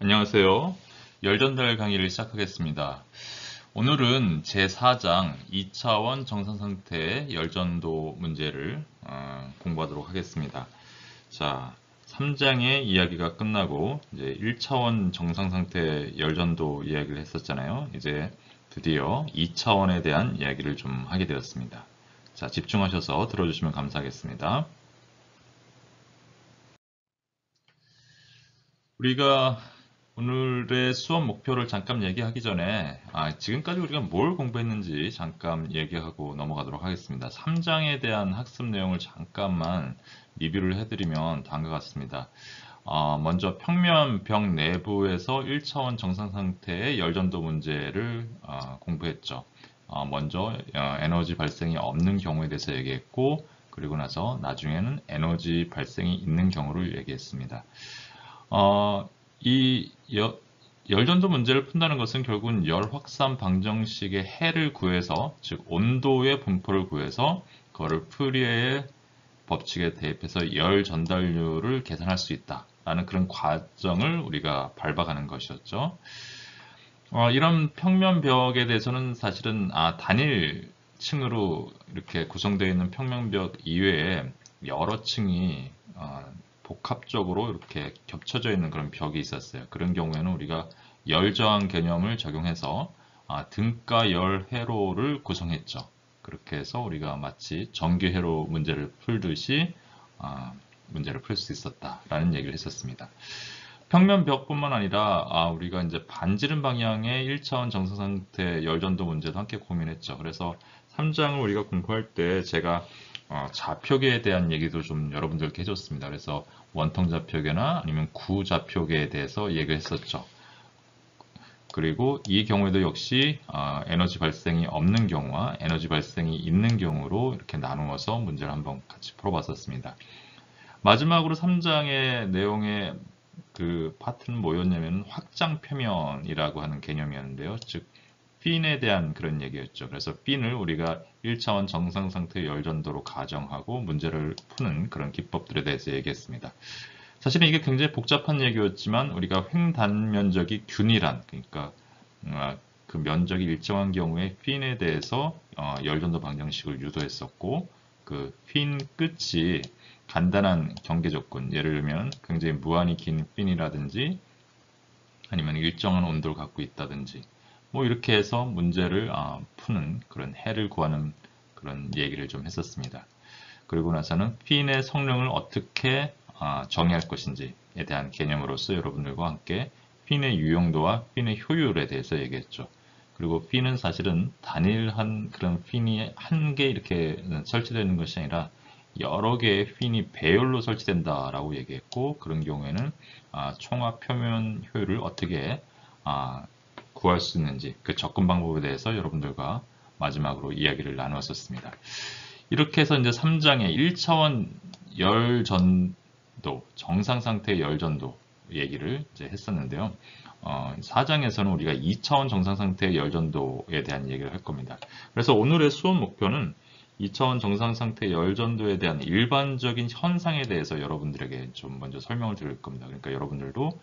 안녕하세요. 열전달 강의를 시작하겠습니다. 오늘은 제4장 2차원 정상상태의 열전도 문제를 공부하도록 하겠습니다. 자, 3장의 이야기가 끝나고 이제 1차원 정상상태 열전도 이야기를 했었잖아요. 이제 드디어 2차원에 대한 이야기를 좀 하게 되었습니다. 자, 집중하셔서 들어주시면 감사하겠습니다. 우리가 오늘의 수업 목표를 잠깐 얘기하기 전에 지금까지 우리가 뭘 공부했는지 잠깐 얘기하고 넘어가도록 하겠습니다. 3장에 대한 학습 내용을 잠깐만 리뷰를 해드리면 다음과 같습니다. 먼저 평면벽 내부에서 1차원 정상 상태의 열전도 문제를 공부했죠. 먼저 에너지 발생이 없는 경우에 대해서 얘기했고, 그리고 나서 나중에는 에너지 발생이 있는 경우를 얘기했습니다. 이 열전도 문제를 푼다는 것은 결국은 열 확산 방정식의 해를 구해서, 즉 온도의 분포를 구해서 그거를 푸리에의 법칙에 대입해서 열 전달률을 계산할 수 있다라는 그런 과정을 우리가 밟아가는 것이었죠. 이런 평면벽에 대해서는 사실은 단일 층으로 이렇게 구성되어 있는 평면벽 이외에 여러 층이 복합적으로 이렇게 겹쳐져 있는 그런 벽이 있었어요. 그런 경우에는 우리가 열저항 개념을 적용해서 등가 열 회로를 구성했죠. 그렇게 해서 우리가 마치 전기 회로 문제를 풀듯이 문제를 풀 수 있었다라는 얘기를 했었습니다. 평면 벽뿐만 아니라 우리가 이제 반지름 방향의 1차원 정상 상태 열전도 문제도 함께 고민했죠. 그래서 3장을 우리가 공부할 때 제가 좌표계에 대한 얘기도 좀 여러분들께 해줬습니다. 그래서 원통 좌표계나 아니면 구 좌표계에 대해서 얘기를 했었죠. 그리고 이 경우에도 역시 에너지 발생이 없는 경우와 에너지 발생이 있는 경우로 이렇게 나누어서 문제를 한번 같이 풀어봤었습니다. 마지막으로 3장의 내용의 그 파트는 뭐였냐면 확장 표면이라고 하는 개념이었는데요. 즉 핀에 대한 그런 얘기였죠. 그래서 핀을 우리가 1차원 정상 상태 열전도로 가정하고 문제를 푸는 그런 기법들에 대해서 얘기했습니다. 사실은 이게 굉장히 복잡한 얘기였지만 우리가 횡단면적이 균일한, 그러니까 그 면적이 일정한 경우에 핀에 대해서 열전도 방정식을 유도했었고, 그 핀 끝이 간단한 경계 조건, 예를 들면 굉장히 무한히 긴 핀이라든지 아니면 일정한 온도를 갖고 있다든지 뭐 이렇게 해서 문제를 푸는 그런 해를 구하는 그런 얘기를 좀 했었습니다. 그리고 나서는 핀의 성능을 어떻게 정의할 것인지에 대한 개념으로서 여러분들과 함께 핀의 유용도와 핀의 효율에 대해서 얘기했죠. 그리고 핀은 사실은 단일한 그런 핀이 한 개 이렇게 설치되는 것이 아니라 여러 개의 핀이 배열로 설치된다라고 얘기했고, 그런 경우에는 총합 표면 효율을 어떻게 구할 수 있는지 그 접근 방법에 대해서 여러분들과 마지막으로 이야기를 나누었었습니다. 이렇게 해서 이제 3장의 1차원 열전도, 정상 상태의 열전도 얘기를 이제 했었는데요. 4장에서는 우리가 2차원 정상 상태의 열전도에 대한 얘기를 할 겁니다. 그래서 오늘의 수업 목표는 2차원 정상 상태 열전도에 대한 일반적인 현상에 대해서 여러분들에게 좀 먼저 설명을 드릴 겁니다. 그러니까 여러분들도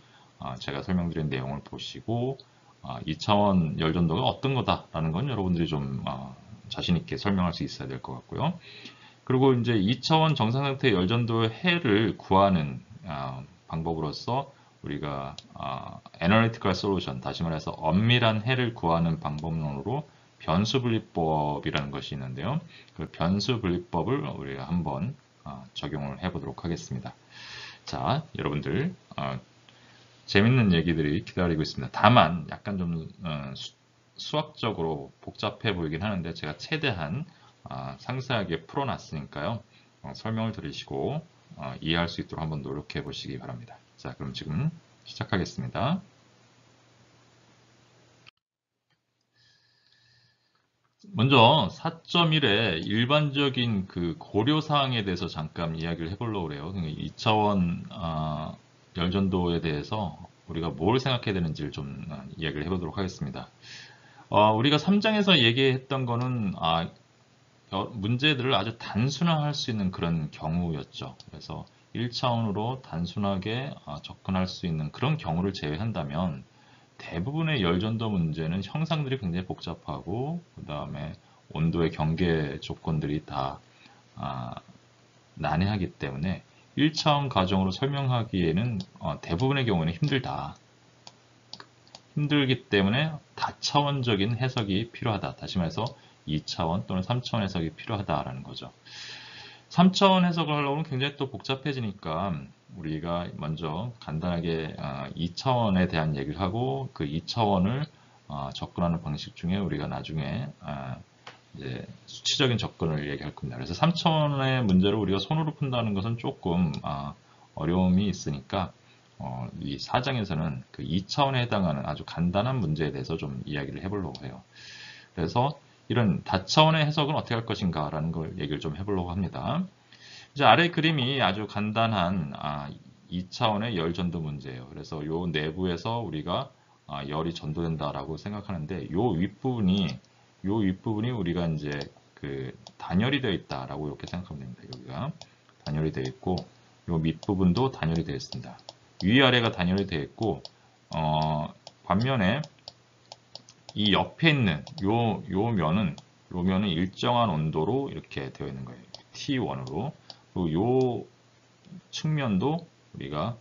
제가 설명드린 내용을 보시고 2차원 열전도가 어떤 거다라는 건 여러분들이 좀 자신 있게 설명할 수 있어야 될 것 같고요. 그리고 이제 2차원 정상 상태 열전도의 해를 구하는 방법으로서 우리가 애널리티컬 솔루션, 다시 말해서 엄밀한 해를 구하는 방법론으로 변수분리법이라는 것이 있는데요. 그 변수분리법을 우리가 한번 적용을 해보도록 하겠습니다. 자, 여러분들 재밌는 얘기들이 기다리고 있습니다. 다만 약간 좀 수학적으로 복잡해 보이긴 하는데 제가 최대한 상세하게 풀어놨으니까요. 설명을 들으시고 이해할 수 있도록 한번 노력해 보시기 바랍니다. 자, 그럼 지금 시작하겠습니다. 먼저 4.1의 일반적인 그 고려사항에 대해서 잠깐 이야기를 해보려고 해요. 2차원 열전도에 대해서 우리가 뭘 생각해야 되는지를 좀 이야기를 해보도록 하겠습니다. 우리가 3장에서 얘기했던 거는 문제들을 아주 단순화할 수 있는 그런 경우였죠. 그래서 1차원으로 단순하게 접근할 수 있는 그런 경우를 제외한다면 대부분의 열전도 문제는 형상들이 굉장히 복잡하고 그 다음에 온도의 경계 조건들이 다 난해하기 때문에 1차원 가정으로 설명하기에는 대부분의 경우는 힘들다. 힘들기 때문에 다차원적인 해석이 필요하다. 다시 말해서 2차원 또는 3차원 해석이 필요하다라는 거죠. 3차원 해석을 하려면 굉장히 또 복잡해지니까 우리가 먼저 간단하게 2차원에 대한 얘기를 하고 그 2차원을 접근하는 방식 중에 우리가 나중에 이제 수치적인 접근을 얘기할 겁니다. 그래서 3차원의 문제를 우리가 손으로 푼다는 것은 조금 어려움이 있으니까 이 4장에서는 그 2차원에 해당하는 아주 간단한 문제에 대해서 좀 이야기를 해보려고 해요. 그래서 이런 다차원의 해석은 어떻게 할 것인가 라는 걸 얘기를 좀 해보려고 합니다. 이제 아래 그림이 아주 간단한 2차원의 열 전도 문제예요. 그래서 요 내부에서 우리가 열이 전도된다라고 생각하는데 요 윗부분이 우리가 이제 그 단열이 되어 있다라고 이렇게 생각하면 됩니다. 여기가 단열이 되어 있고 요 밑부분도 단열이 되어 있습니다. 위아래가 단열이 되어 있고 반면에 이 옆에 있는 요 면은 일정한 온도로 이렇게 되어 있는 거예요. T1으로. 그리고 요 측면도 우리가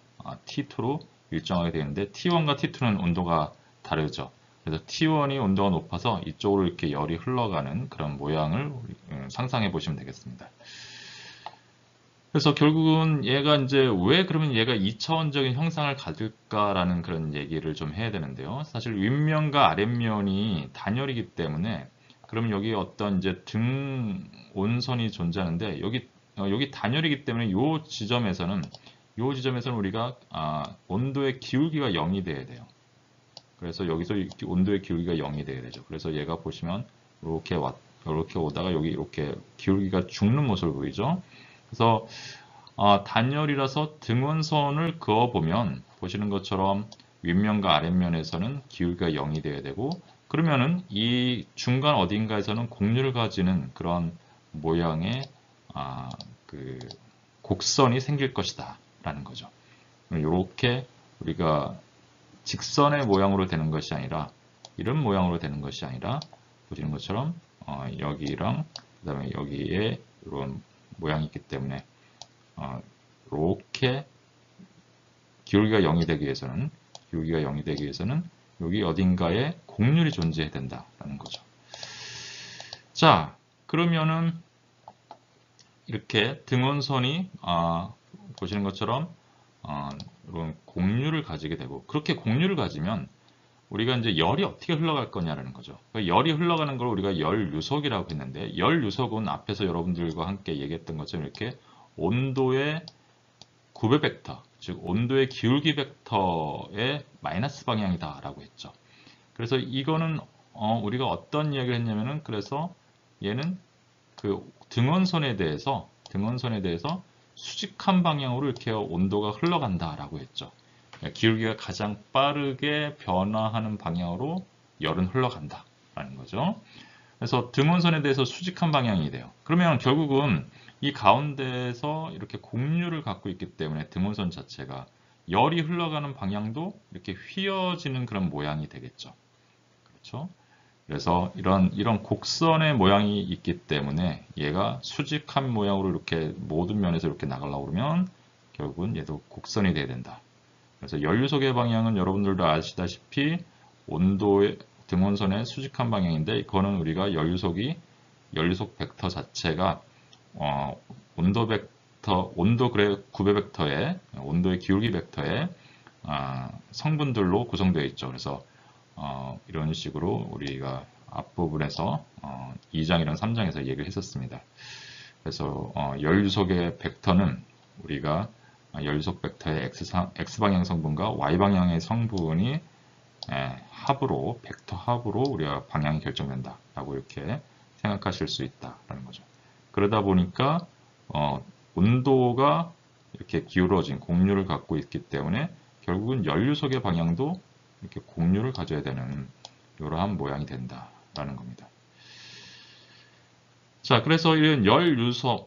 T2로 일정하게 되어 있는데 T1과 T2는 온도가 다르죠. 그래서 T1이 온도가 높아서 이쪽으로 이렇게 열이 흘러가는 그런 모양을 상상해 보시면 되겠습니다. 그래서 결국은 얘가 이제 왜 그러면 얘가 2차원적인 형상을 가질까라는 그런 얘기를 좀 해야 되는데요. 사실 윗면과 아랫면이 단열이기 때문에 그러면 여기 어떤 이제 등 온선이 존재하는데 여기 단열이기 때문에 요 지점에서는 우리가 온도의 기울기가 0이 돼야 돼요. 그래서 여기서 온도의 기울기가 0이 돼야 되죠. 그래서 얘가 보시면 이렇게 오다가 여기 이렇게 기울기가 죽는 모습을 보이죠. 그래서 단열이라서 등원선을 그어보면 보시는 것처럼 윗면과 아랫면에서는 기울기가 0이 돼야 되고 그러면은 이 중간 어딘가에서는 곡률을 가지는 그런 모양의 그 곡선이 생길 것이다 라는 거죠. 이렇게 우리가 직선의 모양으로 되는 것이 아니라 이런 모양으로 되는 것이 아니라 보시는 것처럼 여기랑 그 다음에 여기에 이런 모양이 있기 때문에 이렇게 기울기가 0이 되기 위해서는 여기 어딘가에 곡률이 존재해야 된다라는 거죠. 자, 그러면은 이렇게 등원선이 보시는 것처럼 이런 곡률을 가지게 되고 그렇게 곡률을 가지면 우리가 이제 열이 어떻게 흘러갈 거냐라는 거죠. 열이 흘러가는 걸 우리가 열 유속이라고 했는데 열 유속은 앞에서 여러분들과 함께 얘기했던 것처럼 이렇게 온도의 구배 벡터, 즉 온도의 기울기 벡터의 마이너스 방향이다라고 했죠. 그래서 이거는 우리가 어떤 이야기를 했냐면은 그래서 얘는 그 등원선에 대해서 수직한 방향으로 이렇게 온도가 흘러간다라고 했죠. 기울기가 가장 빠르게 변화하는 방향으로 열은 흘러간다라는 거죠. 그래서 등원선에 대해서 수직한 방향이 돼요. 그러면 결국은 이 가운데에서 이렇게 곡률을 갖고 있기 때문에 등원선 자체가 열이 흘러가는 방향도 이렇게 휘어지는 그런 모양이 되겠죠. 그렇죠? 그래서 이런 곡선의 모양이 있기 때문에 얘가 수직한 모양으로 이렇게 모든 면에서 이렇게 나가려고 그러면 결국은 얘도 곡선이 돼야 된다. 그래서 연류속의 방향은 여러분들도 아시다시피 온도의 등원선의 수직한 방향인데 이거는 우리가 연류속 벡터 자체가 온도 구배 벡터의 온도의 기울기 벡터의 성분들로 구성되어 있죠. 그래서 이런 식으로 우리가 앞부분에서 2장이랑 3장에서 얘기를 했었습니다. 그래서 연류속의 벡터는 우리가 연류속 벡터의 X방향 성분과 Y방향의 성분이 벡터 합으로 우리가 방향이 결정된다 라고 이렇게 생각하실 수 있다라는 거죠. 그러다 보니까 온도가 이렇게 기울어진 곡률을 갖고 있기 때문에 결국은 연류속의 방향도 이렇게 곡률을 가져야 되는 이러한 모양이 된다라는 겁니다. 자, 그래서 이런 열유선,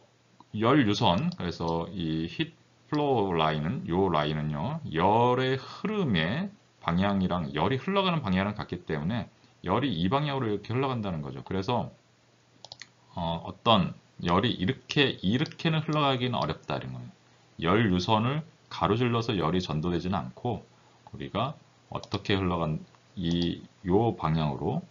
그래서 이 히트 플로우 라인은 요 라인은요 열의 흐름의 방향이랑 열이 흘러가는 방향이랑 같기 때문에 열이 이 방향으로 이렇게 흘러간다는 거죠. 그래서 어떤 열이 이렇게는 흘러가기는 어렵다 이런 거예요. 열 유선을 가로질러서 열이 전도되지는 않고 우리가 어떻게 흘러간 요 방향으로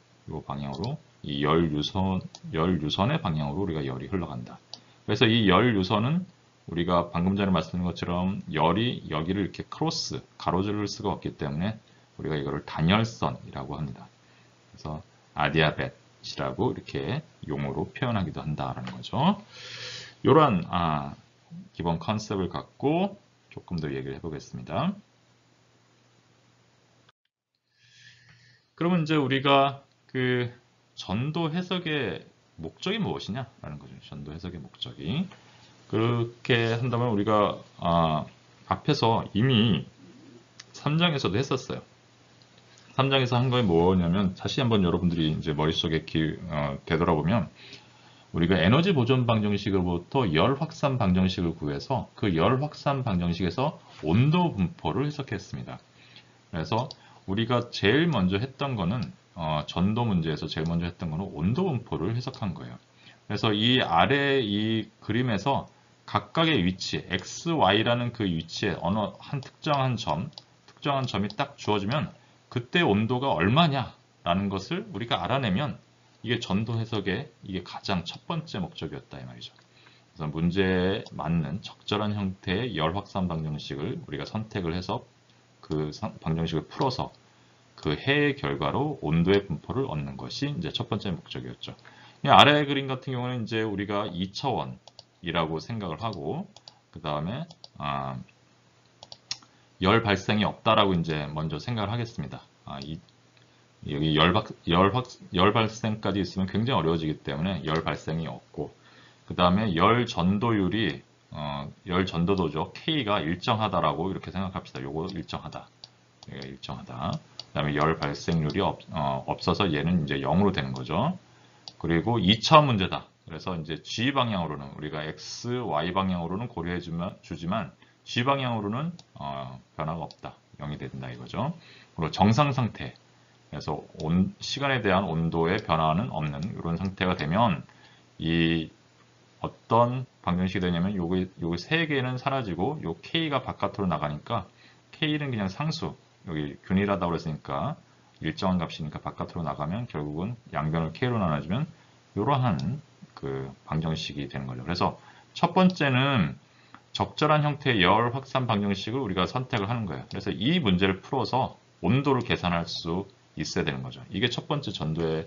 이 열 유선의 방향으로 우리가 열이 흘러간다. 그래서 이 열 유선은 우리가 방금 전에 말씀드린 것처럼 열이 여기를 이렇게 가로지를 수가 없기 때문에 우리가 이거를 단열선이라고 합니다. 그래서 아디아벳이라고 이렇게 용어로 표현하기도 한다라는 거죠. 이러한 기본 컨셉을 갖고 조금 더 얘기를 해보겠습니다. 그러면 이제 우리가 그 전도 해석의 목적이 무엇이냐라는 거죠. 전도 해석의 목적이. 그렇게 한다면 우리가 앞에서 이미 3장에서도 했었어요. 3장에서 한 거에 뭐냐면 다시 한번 여러분들이 이제 머릿속에 되돌아보면 우리가 에너지 보존 방정식으로부터 열 확산 방정식을 구해서 그 열 확산 방정식에서 온도 분포를 해석했습니다. 그래서 우리가 제일 먼저 했던 거는 전도 문제에서 제일 먼저 했던 거는 온도 분포를 해석한 거예요. 그래서 이 아래 이 그림에서 각각의 위치, x, y라는 그 위치에 어느 한 특정한 점이 딱 주어지면 그때 온도가 얼마냐라는 것을 우리가 알아내면 이게 전도 해석의 이게 가장 첫 번째 목적이었다 이 말이죠. 그래서 문제에 맞는 적절한 형태의 열 확산 방정식을 우리가 선택을 해서 그 방정식을 풀어서 그 해의 결과로 온도의 분포를 얻는 것이 이제 첫 번째 목적이었죠. 아래 그림 같은 경우는 이제 우리가 2차원이라고 생각을 하고 그 다음에 열 발생이 없다라고 이제 먼저 생각을 하겠습니다. 여기 열 발생까지 있으면 굉장히 어려워지기 때문에 열 발생이 없고 그 다음에 열 전도율이 열 전도도죠. K가 일정하다라고 이렇게 생각합시다. 요거 일정하다. 일정하다. 그 다음에 열 발생률이 없어서 얘는 이제 0으로 되는 거죠. 그리고 2차원 문제다. 그래서 이제 G 방향으로는 우리가 X, Y 방향으로는 고려해 주지만 G 방향으로는 변화가 없다. 0이 된다 이거죠. 그리고 정상 상태. 그래서 시간에 대한 온도의 변화는 없는 이런 상태가 되면 이 어떤 방정식이 되냐면 요기 세 개는 사라지고 요 K가 바깥으로 나가니까 K는 그냥 상수. 여기 균일하다고 그랬으니까 일정한 값이니까 바깥으로 나가면 결국은 양변을 K로 나눠주면 이러한 그 방정식이 되는 거죠. 그래서 첫 번째는 적절한 형태의 열 확산 방정식을 우리가 선택을 하는 거예요. 그래서 이 문제를 풀어서 온도를 계산할 수 있어야 되는 거죠. 이게 첫 번째 전도의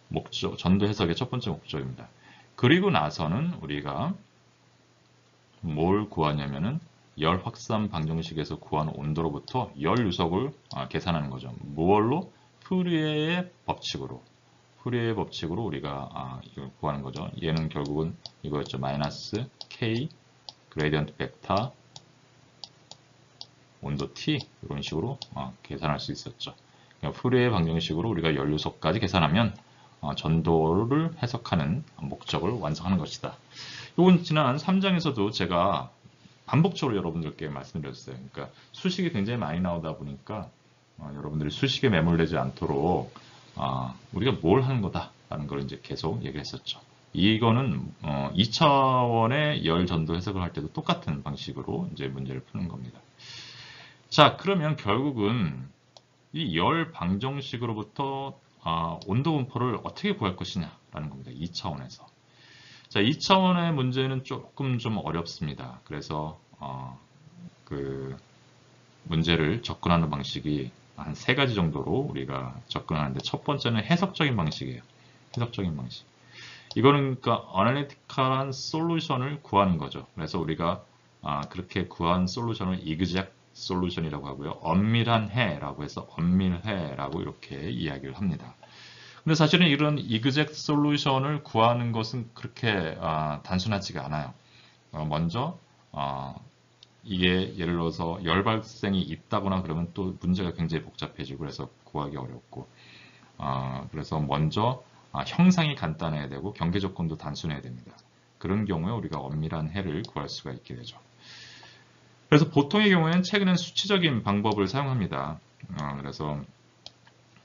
목적, 전도 해석의 첫 번째 목적입니다. 그리고 나서는 우리가 뭘 구하냐면은 열 확산 방정식에서 구한 온도로부터 열 유속을 계산하는 거죠. 무얼로? 푸리에의 법칙으로. 푸리에의 법칙으로 우리가 이걸 구하는 거죠. 얘는 결국은 이거였죠. 마이너스 K 그레디언트 벡터 온도 T 이런 식으로 계산할 수 있었죠. 그러니까 푸리에의 방정식으로 우리가 열 유속까지 계산하면 전도를 해석하는 목적을 완성하는 것이다. 이건 지난 3장에서도 제가 반복적으로 여러분들께 말씀드렸어요. 그러니까 수식이 굉장히 많이 나오다 보니까 여러분들이 수식에 매몰되지 않도록 우리가 뭘 하는 거다라는 걸 이제 계속 얘기했었죠. 이거는 2차원의 열 전도 해석을 할 때도 똑같은 방식으로 이제 문제를 푸는 겁니다. 자, 그러면 결국은 이 열 방정식으로부터 온도 분포를 어떻게 구할 것이냐라는 겁니다. 2차원에서. 자, 2차원의 문제는 조금 좀 어렵습니다. 그래서 그 문제를 접근하는 방식이 한 3가지 정도로 우리가 접근하는데 첫 번째는 해석적인 방식이에요. 해석적인 방식. 이거는 그러니까 어널리티컬한 솔루션을 구하는 거죠. 그래서 우리가 그렇게 구한 솔루션을 exact 솔루션이라고 하고요. 엄밀한 해라고 해서 엄밀해라고 이렇게 이야기를 합니다. 근데 사실은 이런 exact 솔루션을 구하는 것은 그렇게 단순하지가 않아요. 먼저 이게 예를 들어서 열 발생이 있다거나 그러면 또 문제가 굉장히 복잡해지고 그래서 구하기 어렵고 그래서 먼저 형상이 간단해야 되고 경계 조건도 단순해야 됩니다. 그런 경우에 우리가 엄밀한 해를 구할 수가 있게 되죠. 그래서 보통의 경우에는 최근엔 수치적인 방법을 사용합니다. 그래서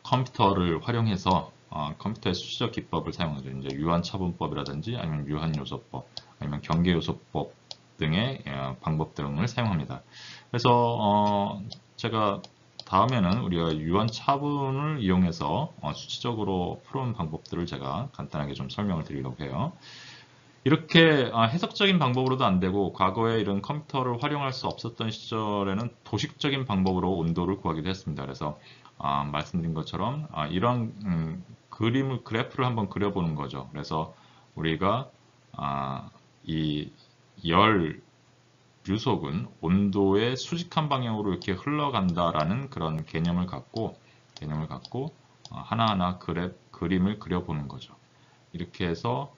컴퓨터를 활용해서 컴퓨터의 수치적 기법을 사용하죠. 이제 유한차분법이라든지 아니면 유한요소법, 아니면 경계요소법 등의 방법 등을 사용합니다. 그래서 제가 다음에는 우리가 유한차분을 이용해서 수치적으로 푸는 방법들을 제가 간단하게 좀 설명을 드리려고 해요. 이렇게 해석적인 방법으로도 안 되고 과거에 이런 컴퓨터를 활용할 수 없었던 시절에는 도식적인 방법으로 온도를 구하기도 했습니다. 그래서 말씀드린 것처럼 이런 그래프를 한번 그려보는 거죠. 그래서 우리가 이 열 유속은 온도의 수직한 방향으로 이렇게 흘러간다라는 그런 개념을 갖고 하나하나 그림을 그려보는 거죠. 이렇게 해서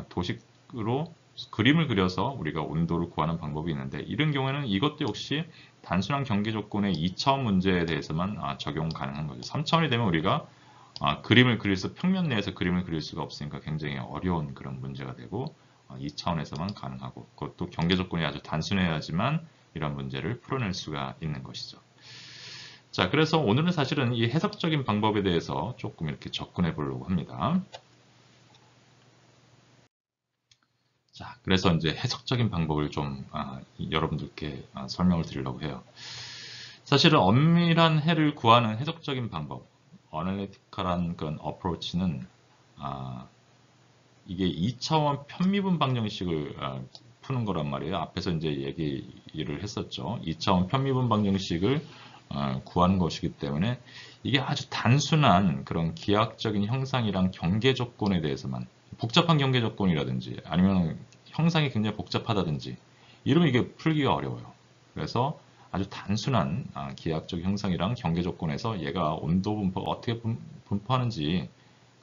도식으로 그림을 그려서 우리가 온도를 구하는 방법이 있는데, 이런 경우에는 이것도 역시 단순한 경계 조건의 2차원 문제에 대해서만 적용 가능한 거죠. 3차원이 되면 우리가 그림을 그려서 평면 내에서 그림을 그릴 수가 없으니까 굉장히 어려운 그런 문제가 되고, 2차원에서만 가능하고, 그것도 경계 조건이 아주 단순해야지만 이런 문제를 풀어낼 수가 있는 것이죠. 자, 그래서 오늘은 사실은 이 해석적인 방법에 대해서 조금 이렇게 접근해 보려고 합니다. 자, 그래서 이제 해석적인 방법을 좀 여러분들께 설명을 드리려고 해요. 사실은 엄밀한 해를 구하는 해석적인 방법, 어널리티컬한 그런 어프로치는 이게 2차원 편미분 방정식을 푸는 거란 말이에요. 앞에서 이제 얘기를 했었죠. 2차원 편미분 방정식을 구하는 것이기 때문에 이게 아주 단순한 그런 기하학적인 형상이랑 경계 조건에 대해서만, 복잡한 경계 조건이라든지 아니면 형상이 굉장히 복잡하다든지 이러면 이게 풀기가 어려워요. 그래서 아주 단순한 기하학적 형상이랑 경계 조건에서 얘가 온도 분포가 어떻게 분포하는지,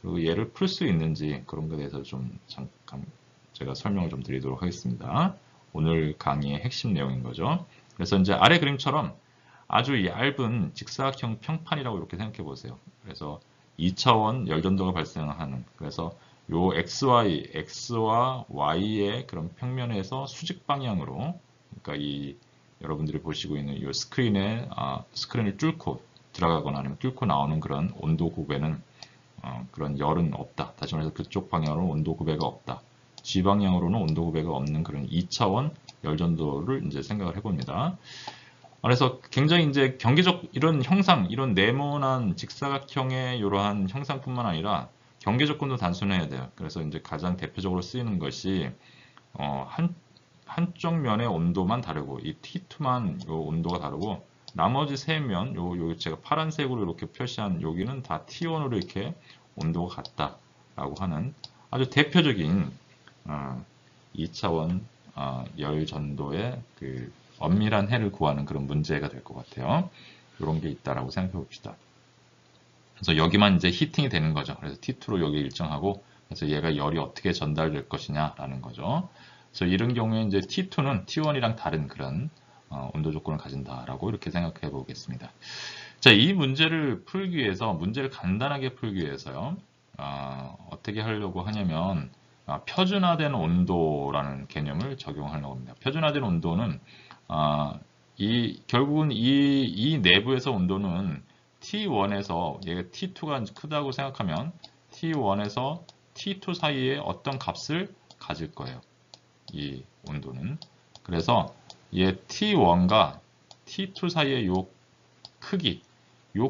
그리고 얘를 풀 수 있는지 그런 것에 대해서 좀 잠깐 제가 설명을 좀 드리도록 하겠습니다. 오늘 강의의 핵심 내용인 거죠. 그래서 이제 아래 그림처럼 아주 얇은 직사각형 평판이라고 이렇게 생각해 보세요. 그래서 2차원 열전도가 발생하는, 그래서 요 x와 y의 그런 평면에서 수직 방향으로, 그러니까 이 여러분들이 보시고 있는 이 스크린을 뚫고 들어가거나 아니면 뚫고 나오는 그런 온도 구배는 그런 열은 없다. 다시 말해서 그쪽 방향으로는 온도 구배가 없다. G 방향으로는 온도 구배가 없는 그런 2차원 열전도를 이제 생각을 해봅니다. 그래서 굉장히 이제 경계적 이런 형상, 이런 네모난 직사각형의 이러한 형상뿐만 아니라 경계 조건도 단순해야 돼요. 그래서 이제 가장 대표적으로 쓰이는 것이 한쪽 면의 온도만 다르고 이 T2만 요 온도가 다르고, 나머지 세 면, 요 제가 파란색으로 이렇게 표시한 여기는 다 T1으로 이렇게 온도가 같다라고 하는 아주 대표적인 2차원 열 전도의 그 엄밀한 해를 구하는 그런 문제가 될 것 같아요. 이런 게 있다라고 생각해 봅시다. 그래서 여기만 이제 히팅이 되는 거죠. 그래서 T2로 여기 일정하고, 그래서 얘가 열이 어떻게 전달될 것이냐라는 거죠. 그래서 이런 경우에 이제 T2는 T1이랑 다른 그런 온도 조건을 가진다라고 이렇게 생각해 보겠습니다. 자, 이 문제를 풀기 위해서, 문제를 간단하게 풀기 위해서요, 어떻게 하려고 하냐면, 표준화된 온도라는 개념을 적용하려고 합니다. 표준화된 온도는, 결국은 이 내부에서 온도는 T1에서, 얘가 T2가 크다고 생각하면 T1에서 T2 사이에 어떤 값을 가질 거예요. 이 온도는. 그래서 얘 T1과 T2 사이의 요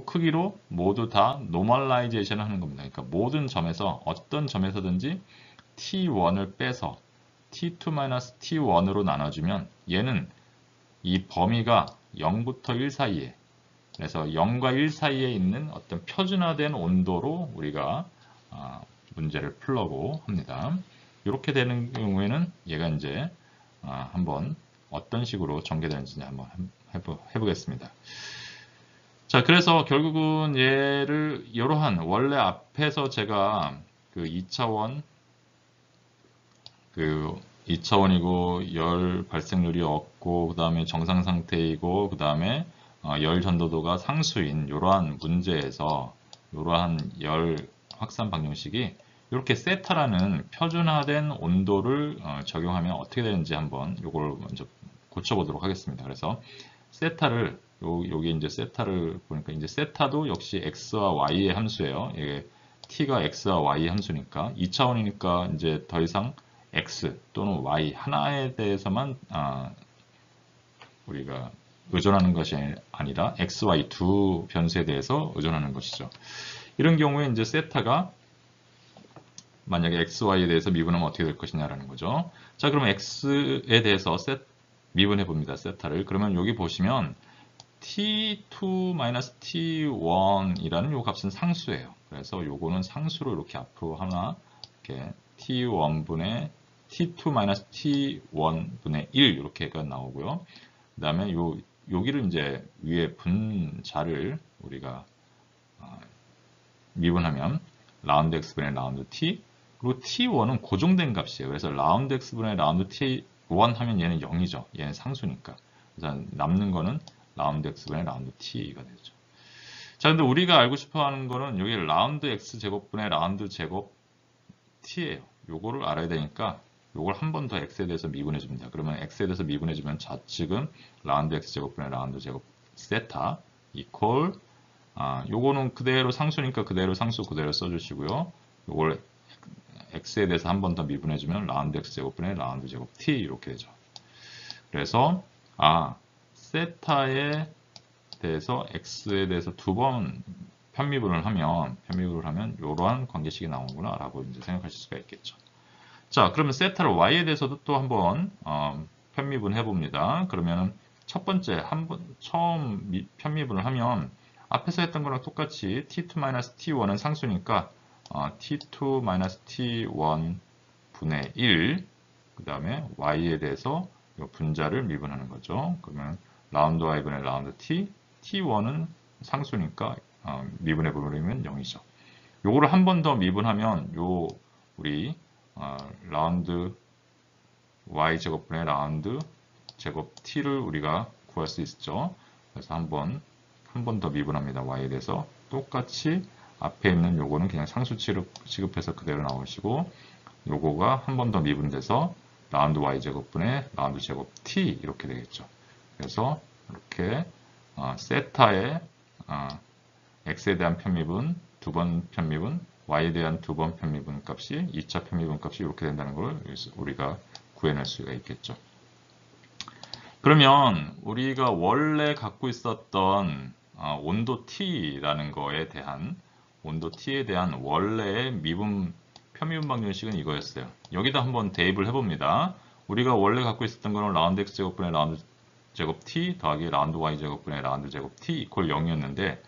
크기로 모두 다 노멀라이제이션을 하는 겁니다. 그러니까 모든 점에서, 어떤 점에서든지 T1을 빼서 T2-T1으로 나눠주면 얘는 이 범위가 0부터 1 사이에, 그래서 0과 1 사이에 있는 어떤 표준화된 온도로 우리가 문제를 풀려고 합니다. 이렇게 되는 경우에는 얘가 이제 한번 어떤 식으로 전개되는지 한번 해보겠습니다. 자, 그래서 결국은 얘를 이러한, 원래 앞에서 제가 그 2차원이고 열 발생률이 없고 그 다음에 정상 상태이고 그 다음에 열 전도도가 상수인 이러한 문제에서 이러한 열 확산 방정식이 이렇게 세타라는 표준화된 온도를 적용하면 어떻게 되는지 한번 이걸 먼저 고쳐보도록 하겠습니다. 그래서 세타를 여기 이제 세타를 보니까 이제 세타도 역시 x와 y의 함수예요. 이게 t가 x와 y 함수니까 2차원이니까 이제 더 이상 x 또는 y 하나에 대해서만 우리가 의존하는 것이 아니라 x, y 두 변수에 대해서 의존하는 것이죠. 이런 경우에 이제 세타가 만약에 x, y에 대해서 미분하면 어떻게 될 것이냐라는 거죠. 자, 그러면 x에 대해서 미분해 봅니다. 세타를. 그러면 여기 보시면 t2-t1이라는 요 값은 상수예요. 그래서 요거는 상수로 이렇게 앞으로 하나 이렇게 t1분의 t2-t1분의 1 이렇게가 나오고요. 그 다음에 여기를 이제 위에 분자를 우리가 미분하면 라운드 x분의 라운드 t 그리고 t1은 고정된 값이에요. 그래서 라운드 x분의 라운드 t1 하면 얘는 0이죠. 얘는 상수니까. 그래서 남는 거는 라운드 x분의 라운드 t가 되죠. 자, 근데 우리가 알고 싶어 하는 거는 여기 라운드 x 제곱분의 라운드 제곱 t예요. 요거를 알아야 되니까 요걸 한 번 더 x에 대해서 미분해 줍니다. 그러면 x에 대해서 미분해 주면 좌측은 라운드 x 제곱분의 라운드 제곱 세타 이퀄 요거는 그대로 상수니까 그대로 상수 그대로 써주시고요. 요걸 x에 대해서 한 번 더 미분해 주면 라운드 x 제곱분의 라운드 제곱 t 이렇게 되죠. 그래서 세타에 대해서 x에 대해서 두 번 편미분을 하면 이러한 관계식이 나오는구나 라고 이제 생각하실 수가 있겠죠. 자, 그러면 세타를 y에 대해서도 또 한번 편미분 해봅니다. 그러면 첫 번째 처음 편미분을 하면 앞에서 했던 거랑 똑같이 t2-t1은 상수니까 t2-t1 분의 1 그 다음에 y에 대해서 이 분자를 미분하는 거죠. 그러면 라운드 y분의 라운드 t t1은 상수니까 미분해 버리면 0이죠. 요거를 한 번 더 미분하면 우리 라운드 y 제곱분의 라운드 제곱 t를 우리가 구할 수 있죠. 그래서 한 번 더 미분합니다. y에 대해서 똑같이 앞에 있는 요거는 그냥 상수 취급해서 그대로 나오시고 요거가 한 번 더 미분돼서 라운드 y 제곱분의 라운드 제곱 t 이렇게 되겠죠. 그래서 이렇게 세타의 x에 대한 편미분, 두 번 편미분, y에 대한 두 번 편미분 값이 2차 편미분 값이 이렇게 된다는 걸 우리가 구해낼 수가 있겠죠. 그러면 우리가 원래 갖고 있었던 온도 t라는 거에 대한 원래의 편미분 방정식은 이거였어요. 여기다 한번 대입을 해봅니다. 우리가 원래 갖고 있었던 거는 라운드 x 제곱분의 라운드 제곱 t 더하기 라운드 y 제곱분의 라운드 제곱 t 이퀄 0이었는데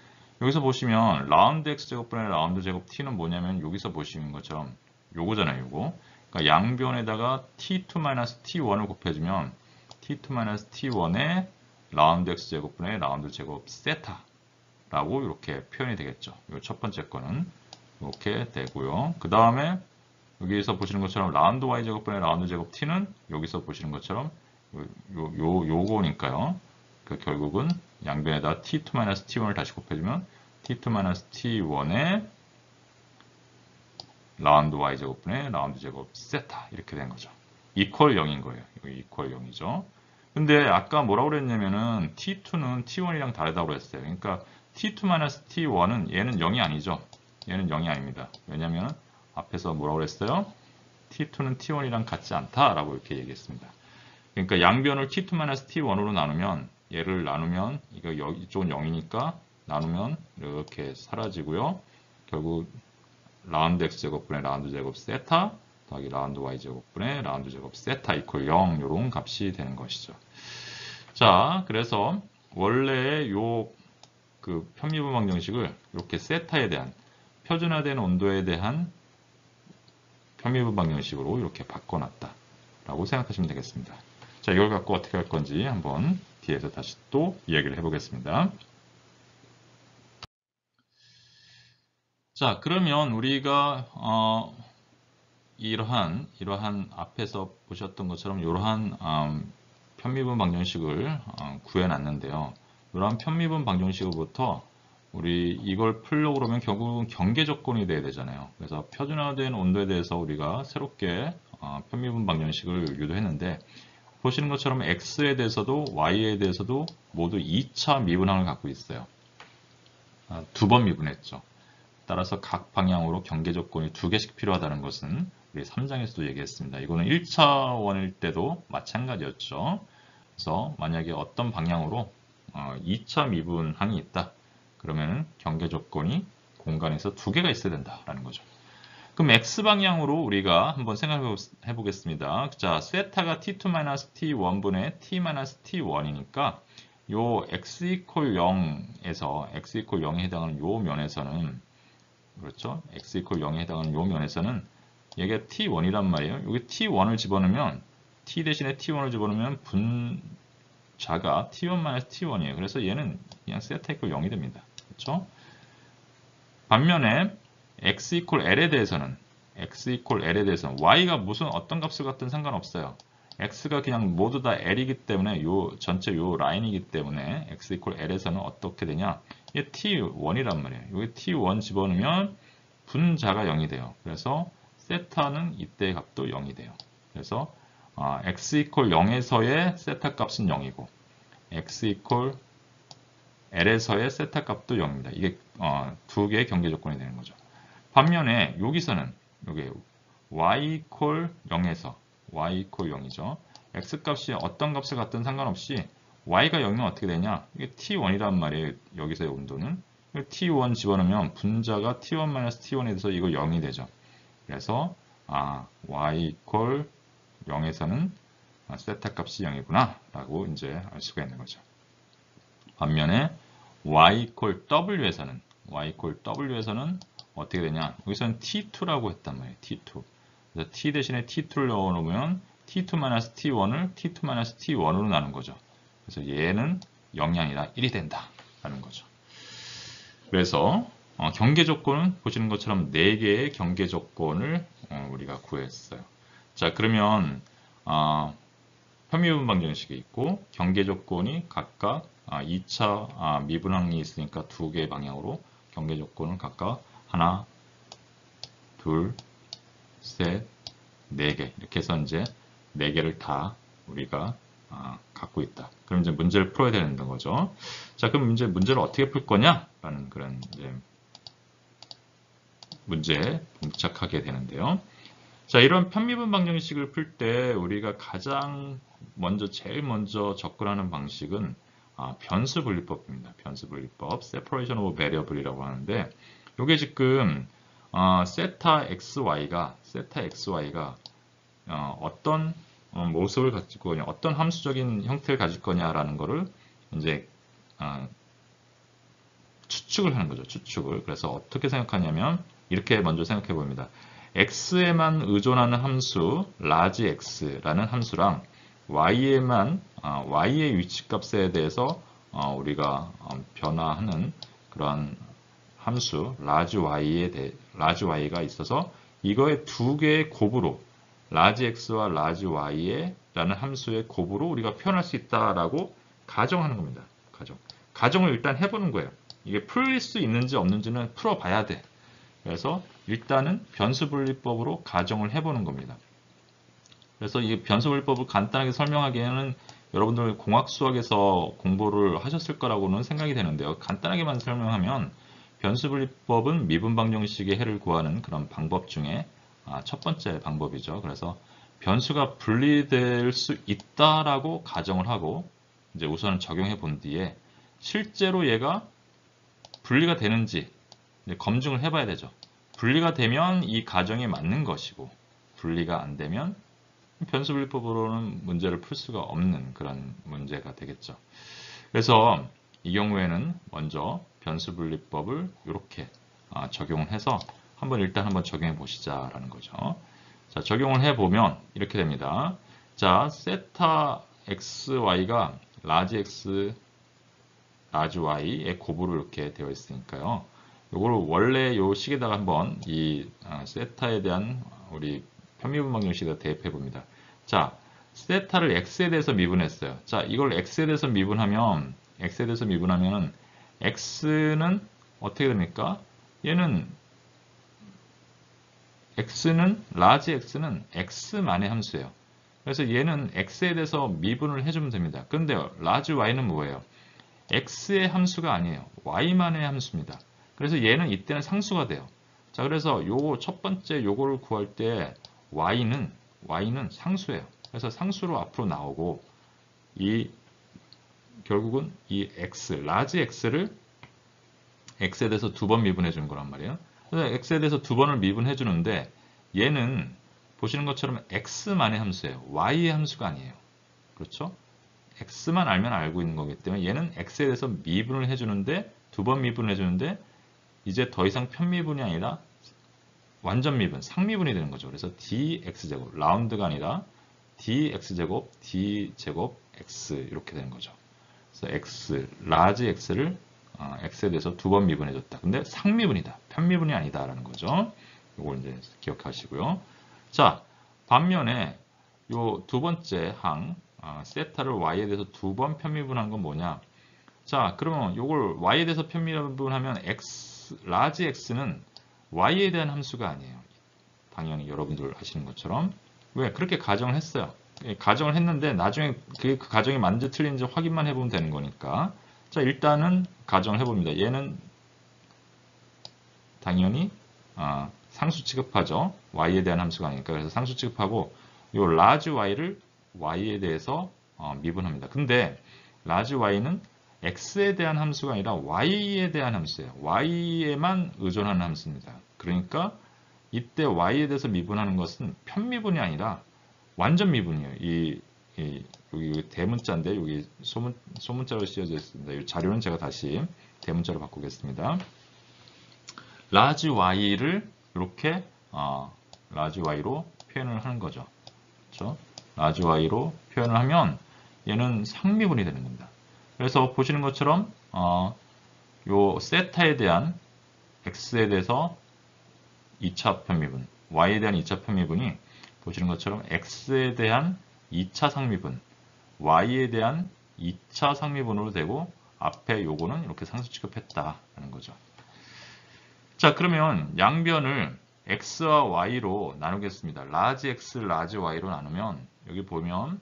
여기서 보시면 라운드 x 제곱분의 라운드 제곱 t는 뭐냐면 여기서 보시는 것처럼 요거잖아요. 요거. 그러니까 양변에다가 t2-t1을 곱해주면 t2-t1의 라운드 x 제곱분의 라운드 제곱 세타라고 이렇게 표현이 되겠죠. 요 첫 번째 거는 이렇게 되고요. 그 다음에 여기서 보시는 것처럼 라운드 y 제곱분의 라운드 제곱 t는 여기서 보시는 것처럼 요거니까요. 그 결국은 양변에다 t2-t1을 다시 곱해주면 t2-t1의 라운드 y 제곱분의 라운드 제곱 세타 이렇게 된 거죠. 이퀄 0인 거예요. 여기 이퀄 0이죠. 근데 아까 뭐라고 그랬냐면은 t2는 t1이랑 다르다고 그랬어요. 그러니까 t2-t1은 얘는 0이 아니죠. 얘는 0이 아닙니다. 왜냐면 앞에서 뭐라고 그랬어요? t2는 t1이랑 같지 않다라고 이렇게 얘기했습니다. 그러니까 양변을 t2-t1으로 나누면 얘를 나누면 이쪽은 0이니까 나누면 이렇게 사라지고요. 결국 라운드 x 제곱분의 라운드 제곱 세타 더하기 라운드 y 제곱분의 라운드 제곱 세타 이퀄 0 이런 값이 되는 것이죠. 자, 그래서 원래 그 편미분 방정식을 이렇게 세타에 대한 표준화된 온도에 대한 편미분 방정식으로 이렇게 바꿔놨다라고 생각하시면 되겠습니다. 자, 이걸 갖고 어떻게 할 건지 한번 뒤에서 다시 또 이야기를 해보겠습니다. 자, 그러면 우리가 이러한 앞에서 보셨던 것처럼 이러한 편미분 방정식을 구해놨는데요. 이러한 편미분 방정식으로부터 우리 이걸 풀려고 그러면 결국은 경계 조건이 돼야 되잖아요. 그래서 표준화된 온도에 대해서 우리가 새롭게 편미분 방정식을 유도했는데 보시는 것처럼 x에 대해서도 y에 대해서도 모두 2차 미분항을 갖고 있어요. 두 번 미분했죠. 따라서 각 방향으로 경계 조건이 2개씩 필요하다는 것은 우리 3장에서도 얘기했습니다. 이거는 1차원일 때도 마찬가지였죠. 그래서 만약에 어떤 방향으로 2차 미분항이 있다. 그러면 경계 조건이 공간에서 2개가 있어야 된다라는 거죠. 그럼 x방향으로 우리가 한번 생각해 보겠습니다. 자, 세타가 t2-t1분의 t-t1이니까 요 x 0에서 x 0에 해당하는 요 면에서는 그렇죠? x 0에 해당하는 요 면에서는 얘가 t1이란 말이에요. 여기 t1을 집어넣으면 t 대신에 t1을 집어넣으면 분자가 t1-t1이에요. 그래서 얘는 그냥 세타 0이 됩니다. 그렇죠? 반면에 x L에 대해서는 y가 무슨 어떤 값을 갖든 상관없어요. x가 그냥 모두 다 L이기 때문에 전체 요 라인이기 때문에 x L에서는 어떻게 되냐? 이게 t1이란 말이에요. 여기 t1 집어넣으면 분자가 0이 돼요. 그래서 세타는 이때의 값도 0이 돼요. 그래서 x 0에서의 세타 값은 0이고 x L에서의 세타 값도 0입니다. 이게 두 개의 경계 조건이 되는 거죠. 반면에 여기서는 여기 y 0에서 y 0이죠. x 값이 어떤 값을 갖든 상관없이 y가 0이면 어떻게 되냐? 이게 t1이란 말이에요. 여기서의 온도는 t1 집어넣으면 분자가 t1-t1에 대해서 이거 0이 되죠. 그래서 y 0에서는 세타 값이 0이구나 라고 이제 알 수가 있는 거죠. 반면에 y w에서는 어떻게 되냐? 여기서는 t2라고 했단 말이에요. t2. 그래서 t 대신에 t2를 넣어놓으면 t2-t1을 t2-t1으로 나눈 거죠. 그래서 얘는 0이 아니라 1이 된다라는 거죠. 그래서 경계 조건은 보시는 것처럼 4개의 경계 조건을 우리가 구했어요. 자, 그러면 편미분 방정식이 있고 경계 조건이 각각 2차 미분항이 있으니까 2개의 방향으로 경계 조건은 각각 하나, 둘, 셋, 4개 이렇게 해서 이제 4개를 다 우리가 갖고 있다. 그럼 이제 문제를 풀어야 되는 거죠. 자, 그럼 이제 문제를 어떻게 풀 거냐라는 그런 이제 문제에 봉착하게 되는데요. 자, 이런 편미분 방정식을 풀 때 우리가 제일 먼저 접근하는 방식은 변수 분리법입니다. 변수 분리법, separation of variable이라고 하는데, 이게 지금 세타 xy가 어떤 모습을 가질 거냐, 어떤 함수적인 형태를 가질 거냐라는 거를 이제 추측을 하는 거죠. 추측을. 그래서 어떻게 생각하냐면 이렇게 먼저 생각해 봅니다. x에만 의존하는 함수 large x라는 함수랑 y의 위치값에 대해서 우리가 변화하는 그러한 함수 large y가 있어서 이거의 두 개의 곱으로 large x와 large y라는 함수의 곱으로 우리가 표현할 수 있다라고 가정하는 겁니다. 가정을 일단 해보는 거예요. 이게 풀릴 수 있는지 없는지는 풀어봐야 돼. 그래서 일단은 변수분리법으로 가정을 해보는 겁니다. 그래서 이 변수분리법을 간단하게 설명하기에는 여러분들 공학수학에서 공부를 하셨을 거라고는 생각이 되는데요. 간단하게만 설명하면 변수분리법은 미분방정식의 해를 구하는 그런 방법 중에 첫 번째 방법이죠. 그래서 변수가 분리될 수 있다라고 가정을 하고 이제 우선 적용해 본 뒤에 실제로 얘가 분리가 되는지 검증을 해봐야 되죠. 분리가 되면 이 가정에 맞는 것이고 분리가 안 되면 변수분리법으로는 문제를 풀 수가 없는 그런 문제가 되겠죠. 그래서 이 경우에는 먼저 변수분리법을 이렇게 적용을 해서 일단 한번 적용해 보시자라는 거죠. 자, 적용을 해 보면 이렇게 됩니다. 자, 세타 xy가 large x, large y의 곱으로 이렇게 되어 있으니까요. 요거를 원래 요 식에다가 한번 이 세타에 대한 우리 편미분 방정식에다 대입해 봅니다. 자, 세타를 x에 대해서 미분했어요. 자, 이걸 x에 대해서 미분하면 x는 어떻게 됩니까? 얘는 large x는 x만의 함수예요. 그래서 얘는 x에 대해서 미분을 해주면 됩니다. 근데 large y는 뭐예요? x의 함수가 아니에요. y만의 함수입니다. 그래서 얘는 이때는 상수가 돼요. 자, 그래서 요 첫 번째 요거를 구할 때 y는 상수예요. 그래서 상수로 앞으로 나오고 결국은 이 large x를 x에 대해서 두 번 미분해 주는 거란 말이에요. 그래서 x에 대해서 두 번을 미분해 주는데 얘는 보시는 것처럼 x만의 함수예요. y의 함수가 아니에요. 그렇죠? x만 알면 알고 있는 거기 때문에 얘는 x에 대해서 미분을 해주는데 두 번 미분을 해주는데 이제 더 이상 편미분이 아니라 완전 미분, 상미분이 되는 거죠. 그래서 dx제곱, 라운드가 아니라 dx제곱, d제곱 x 이렇게 되는 거죠. 그래서 large x를 x에 대해서 두 번 미분해줬다. 근데 상미분이다. 편미분이 아니다라는 거죠. 이걸 이제 기억하시고요. 자, 반면에 요 두 번째 항, 세타를 y에 대해서 두 번 편미분한 건 뭐냐? 자, 그러면 요걸 y에 대해서 편미분하면 large x는 y에 대한 함수가 아니에요. 당연히 여러분들 아시는 것처럼. 왜? 그렇게 가정을 했어요. 가정을 했는데 나중에 그 가정이 맞는지 틀린지 확인만 해보면 되는 거니까. 자, 일단은 가정을 해봅니다. 얘는 당연히 상수 취급하죠. y에 대한 함수가 아니니까. 그래서 상수 취급하고 요 large y를 y에 대해서 미분합니다. 근데 large y는 x에 대한 함수가 아니라 y에 대한 함수예요. y에만 의존하는 함수입니다. 그러니까 이때 y에 대해서 미분하는 것은 편미분이 아니라 완전 미분이에요. 여기 대문자인데 여기 소문자로 씌워져 있습니다. 이 자료는 제가 다시 대문자로 바꾸겠습니다. large y를 이렇게 large y로 표현을 하는 거죠. 그렇죠? large y로 표현을 하면 얘는 상미분이 되는 겁니다. 그래서 보시는 것처럼 요 세타에 대한 x에 대해서 2차 편미분, y에 대한 2차 편미분이 보시는 것처럼 x에 대한 2차 상미분, y에 대한 2차 상미분으로 되고 앞에 요거는 이렇게 상수 취급했다라는 거죠. 자, 그러면 양변을 x와 y로 나누겠습니다. large x, large y로 나누면 여기 보면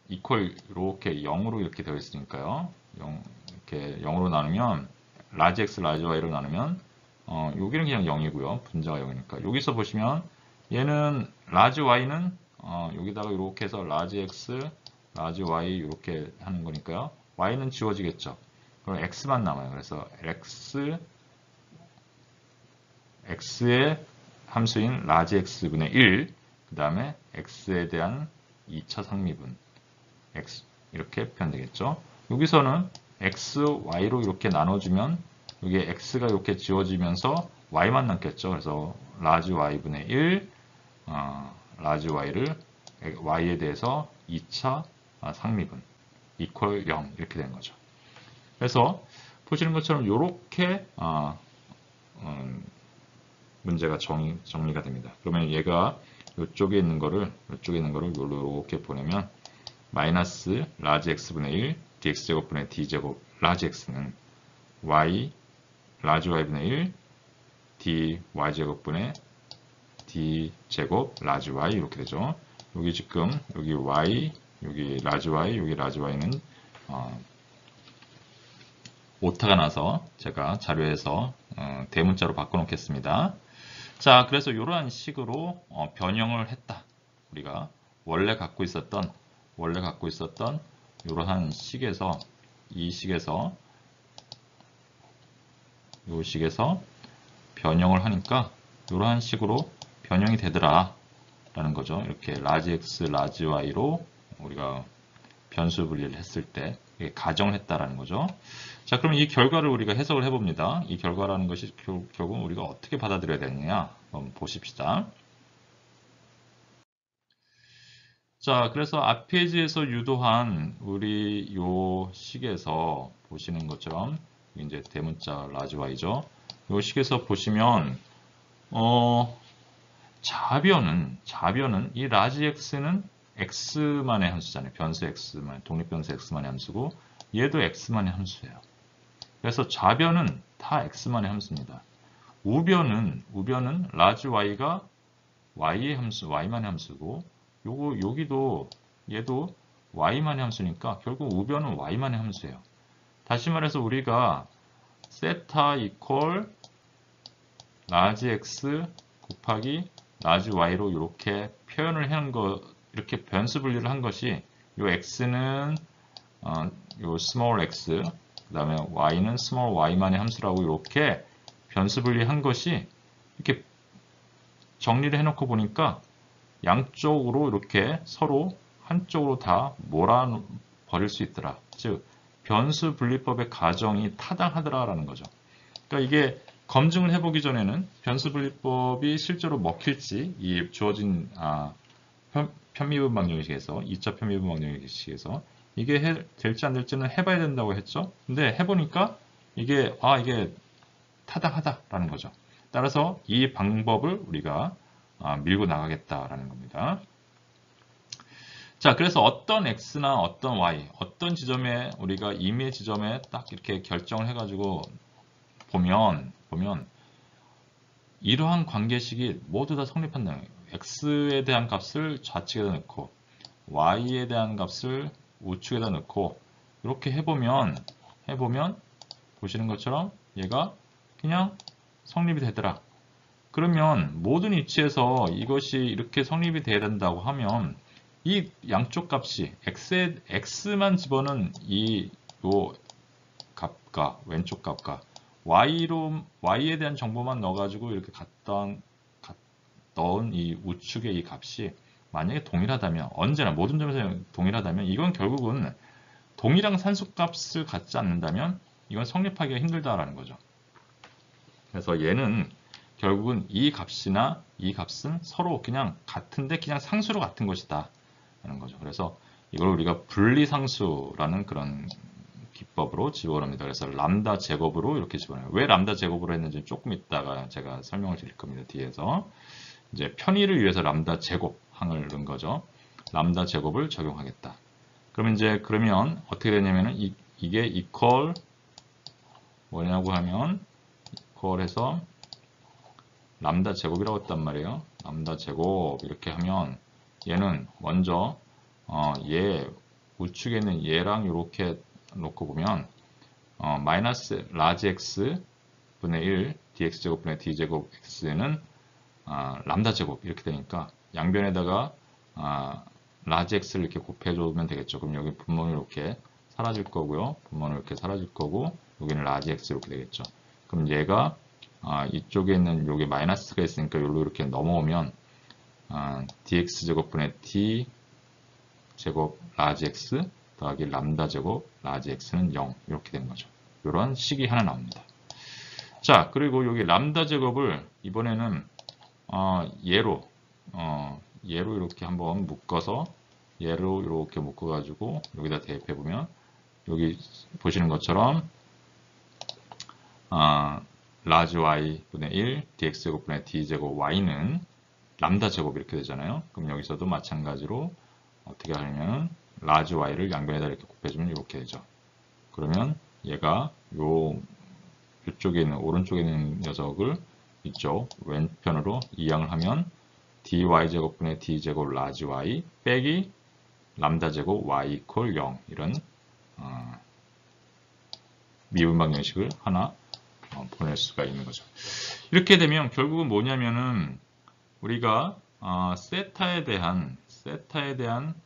이퀄 이렇게 0으로 이렇게 되어 있으니까요. 이렇게 0으로 나누면 large x, large y로 나누면 여기는 그냥 0이고요. 분자가 0이니까. 여기서 보시면 얘는 large y는 여기다가 이렇게 해서 large x, large y 이렇게 하는 거니까요. y는 지워지겠죠. 그럼 x만 남아요. 그래서 x의 함수인 large x분의 1, 그 다음에 x에 대한 2차 상미분, x 이렇게 표현되겠죠. 여기서는 x, y로 이렇게 나눠주면 여기에 x가 이렇게 지워지면서 y만 남겠죠. 그래서 large y분의 1, large y를 y에 대해서 2차 상미분, equal 0 이렇게 되는 거죠. 그래서 보시는 것처럼 이렇게 문제가 정리가 됩니다. 그러면 얘가 이쪽에 있는 거를 이렇게 보내면 마이너스 large x분의 1 dx제곱분의 d제곱 large x는 y large y분의 1 dy제곱분의 d제곱 large y 이렇게 되죠. 여기 지금 여기 y 여기 large y 여기 large y는 오타가 나서 제가 자료에서 대문자로 바꿔놓겠습니다. 자, 그래서 이러한 식으로 변형을 했다. 우리가 원래 갖고 있었던 이러한 식에서 이 식에서 변형을 하니까 이러한 식으로 변형이 되더라 라는 거죠. 이렇게 large x, large y로 우리가 변수 분리를 했을 때 가정을 했다라는 거죠. 자, 그럼 이 결과를 우리가 해석을 해봅니다. 이 결과라는 것이 결국 우리가 어떻게 받아들여야 되느냐 한번 보십시다. 자, 그래서 앞 페이지에서 유도한 우리 요 식에서 보시는 것처럼 이제 대문자 large y죠. 요 식에서 보시면 자변은 이 large x는 x만의 함수잖아요. 변수 x만, 독립변수 x만의 함수고 얘도 x만의 함수예요. 그래서 좌변은 다 x만의 함수입니다. 우변은 large y가 y의 함수, y만의 함수고 여기도 얘도 y만의 함수니까 결국 우변은 y만의 함수예요. 다시 말해서 우리가 세타 이퀄 라지 x 곱하기 라지 y로 이렇게 표현을 한 거, 이렇게 변수 분리를 한 것이 요 x는 요 small x, 그 다음에 y는 small y만의 함수라고 이렇게 변수 분리한 것이 이렇게 정리를 해놓고 보니까 양쪽으로 이렇게 서로 한쪽으로 다 몰아버릴 수 있더라. 즉 변수 분리법의 가정이 타당하더라라는 거죠. 그러니까 이게 검증을 해보기 전에는 변수 분리법이 실제로 먹힐지 이 주어진 편미분 방정식에서 2차 편미분 방정식에서 이게 될지 안 될지는 해봐야 된다고 했죠. 근데 해보니까 이게 타당하다라는 거죠. 따라서 이 방법을 우리가 밀고 나가겠다라는 겁니다. 자, 그래서 어떤 x나 어떤 y, 어떤 지점에 우리가 임의 지점에 딱 이렇게 결정을 해가지고 보면 이러한 관계식이 모두 다 성립한다는 거예요. x에 대한 값을 좌측에다 넣고 y에 대한 값을 우측에다 넣고 이렇게 해보면 보시는 것처럼 얘가 그냥 성립이 되더라. 그러면 모든 위치에서 이것이 이렇게 성립이 돼야 된다고 하면 이 양쪽 값이 x만 집어넣은 요 값과 왼쪽 값과 y에 대한 정보만 넣어가지고 이렇게 넣은 이 우측의 이 값이 만약에 동일하다면, 언제나 모든 점에서 동일하다면 이건 결국은 동일한 산수값을 갖지 않는다면 이건 성립하기가 힘들다라는 거죠. 그래서 얘는 결국은 이 값이나 이 값은 서로 그냥 같은데 그냥 상수로 같은 것이다 라는 거죠. 그래서 이걸 우리가 분리상수라는 그런 기법으로 집어넣습니다. 그래서 람다 제곱으로 이렇게 집어넣어요. 왜 람다 제곱으로 했는지 조금 이따가 제가 설명을 드릴 겁니다. 뒤에서 이제 편의를 위해서 람다 제곱 항을 넣은 거죠. 람다 제곱을 적용하겠다. 그러면 어떻게 되냐면은 이게 equal 뭐냐고 하면 equal 해서 람다 제곱이라고 했단 말이에요. 람다 제곱 이렇게 하면 얘는 먼저 얘 우측에 있는 얘랑 이렇게 놓고 보면 마이너스 라지 x 분의 1 dx 제곱 분의 d 제곱 x는 람다 제곱 이렇게 되니까 양변에다가 라지 x를 이렇게 곱해주면 되겠죠. 그럼 여기 분모는 이렇게 사라질 거고요. 분모는 이렇게 사라질 거고 여기는 라지 x 이렇게 되겠죠. 그럼 얘가 이쪽에 있는 여기 마이너스가 있으니까 여기로 이렇게 넘어오면 dx 제곱분의 d 제곱 라지 x 더하기 람다 제곱 라지 x는 0 이렇게 되는 거죠. 이런 식이 하나 나옵니다. 자, 그리고 여기 람다 제곱을 이번에는 얘로 이렇게 한번 묶어서 얘로 이렇게 묶어가지고 여기다 대입해 보면 여기 보시는 것처럼 라지 y 분의 1 dx 제곱 분의 d 제곱 y는 람다 제곱 이렇게 되잖아요. 그럼 여기서도 마찬가지로 어떻게 하냐면 라지 y를 양변에다 이렇게 곱해주면 이렇게 되죠. 그러면 얘가 이쪽에 있는 오른쪽에 있는 녀석을 이쪽 왼편으로 이항을 하면 dy 제곱분의 d 제곱 라지 y 빼기 람다 제곱 y 이퀄 0 이런 미분 방정식을 하나 보낼 수가 있는 거죠. 이렇게 되면 결국은 뭐냐면은 우리가 세타에 대한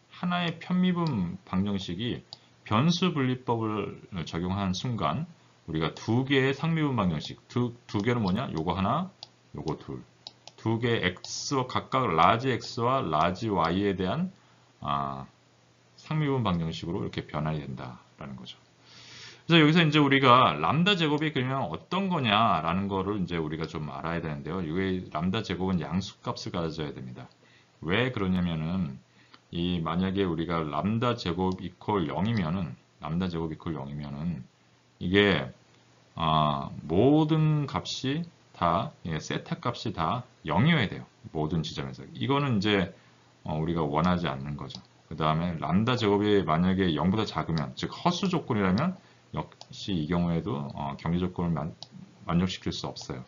하나의 편미분 방정식이 변수 분리법을 적용한 순간 우리가 두 개의 상미분 방정식, 두 개는 뭐냐? 요거 하나, 요거 둘. 두 개의 x와 각각 라지 x와 라지 y에 대한 상미분 방정식으로 이렇게 변환이 된다라는 거죠. 그래서 여기서 이제 우리가 람다 제곱이 그러면 어떤 거냐라는 거를 이제 우리가 좀 알아야 되는데요. 이게 람다 제곱은 양수값을 가져야 됩니다. 왜 그러냐면은 만약에 우리가 람다 제곱 이퀄 0이면은 이게 모든 값이 다 세타 값이 다 0이어야 돼요. 모든 지점에서. 이거는 이제 우리가 원하지 않는 거죠. 그 다음에 람다 제곱이 만약에 0보다 작으면 즉 허수 조건이라면 역시 이 경우에도 경계 조건을 만족시킬 수 없어요.